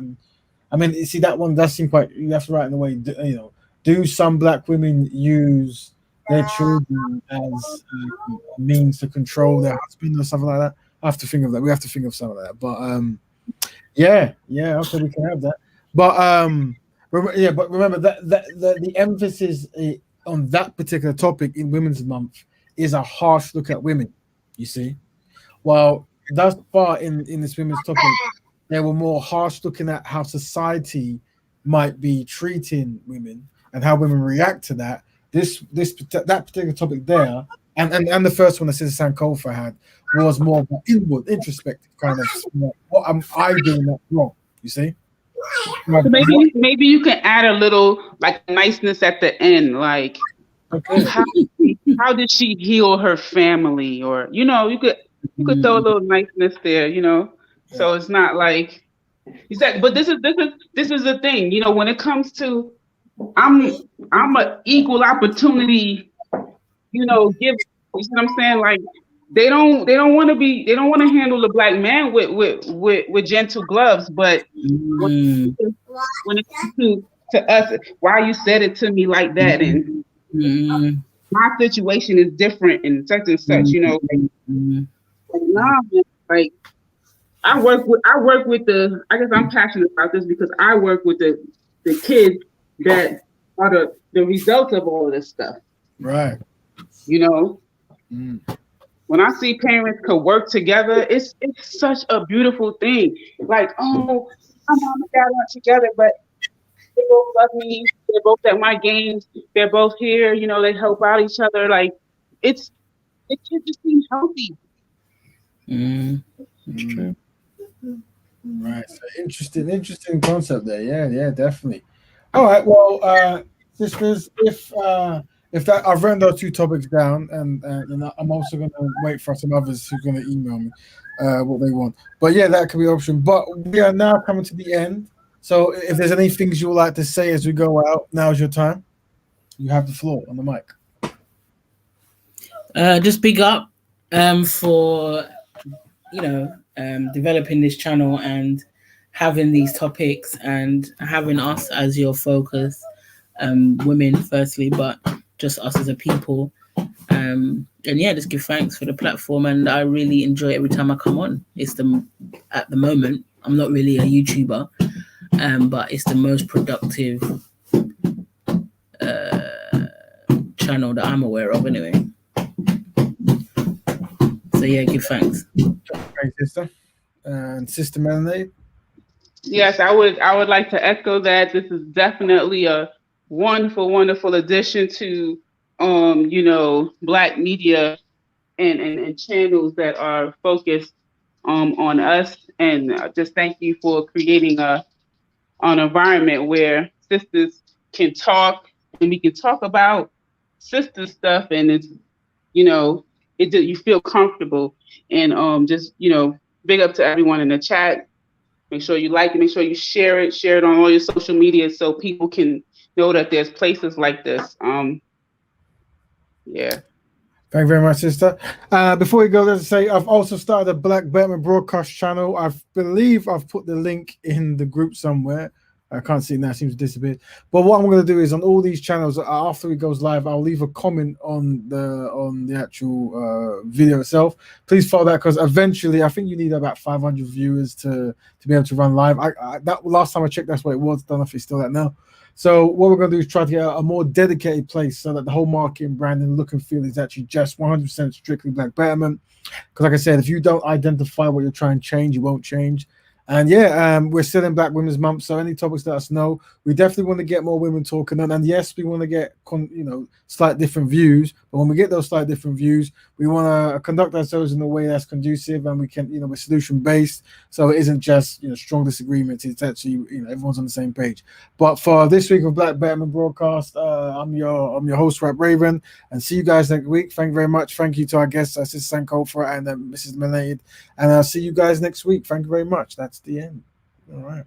mean, you see that one does seem quite. You have to write in the way. Do some black women use their children as a means to control their husband or something like that? I have to think of that. We have to think of some of that. But yeah, okay, we can have that. But but remember that the emphasis on that particular topic in Women's Month is a harsh look at women. You see, while thus far in this women's topic, they were more harsh looking at how society might be treating women and how women react to that. That particular topic there, and the first one that Sister Sankofa had was more of an inward, introspective kind of what am I doing that wrong? You see? so maybe you can add a little like niceness at the end, like Okay. how did she heal her family, or you could throw a little niceness there, so it's not like exactly. But this is the thing, when it comes to I'm a equal opportunity, give you see what I'm saying, like they don't want to handle the black man with gentle gloves, but Mm. when it comes to us, why you said it to me like that, and Mm. my situation is different and such, you know, Mm. like, nah, man, like I work with the, I guess I'm passionate about this because I work with the kids that are the results of all of this stuff, Right. you know. Mm. When I see parents could work together, it's such a beautiful thing. Like, oh, my mom and dad aren't together, but they both love me. They're both at my games. They're both here. You know, they help out each other. Like, it just seems healthy. Mm. That's true. Right. So interesting concept there. Yeah, definitely. All right. Well, sisters, if that I've written those two topics down, and you know, I'm also going to wait for some others who's going to email me what they want. But yeah, that could be an option. But we are now coming to the end. So if there's any things you would like to say as we go out, now's your time. You have the floor on the mic. Just big up for developing this channel and having these topics and having us as your focus, women firstly, but just us as a people. And yeah, just give thanks for the platform, and I really enjoy it every time I come on. At the moment, I'm not really a YouTuber, but it's the most productive channel that I'm aware of anyway. So yeah, give thanks. Thanks, sister. And Sister Melanie. Yes, I would like to echo that. This is definitely a wonderful addition to black media and channels that are focused on us. And just thank you for creating an environment where sisters can talk and we can talk about sister stuff, and it's you know you feel comfortable, and just big up to everyone in the chat. Make sure you like it. Make sure you share it on all your social media so people can know that there's places like this. Yeah. Thank you very much, sister. Before we go, let's say I've also started a Black Betterment Broadcast channel. I believe I've put the link in the group somewhere. I can't see it now; it seems to disappear. But what I'm going to do is on all these channels, after it goes live, I'll leave a comment on the actual video itself. Please follow that, because eventually, I think you need about 500 viewers to be able to run live. That last time I checked, that's what it was. Don't know if it's still that now. So what we're going to do is try to get a more dedicated place so that the whole marketing, branding, look and feel is actually just 100% strictly Black Betterment. Because like I said, if you don't identify what you're trying to change, you won't change. And yeah, we're still in Black Women's Month, so any topics, let us know. We definitely want to get more women talking, and yes, we want to get slight different views. But when we get those slight different views, we want to conduct ourselves in a way that's conducive, and we can, we're solution based, so it isn't just strong disagreements. It's actually everyone's on the same page. But for this week of Black Betterment Broadcast, I'm your host, Rap Raven, and see you guys next week. Thank you very much. Thank you to our guests, Sister Sankofa and Mrs. Malade, and I'll see you guys next week. Thank you very much. That's the end. All right.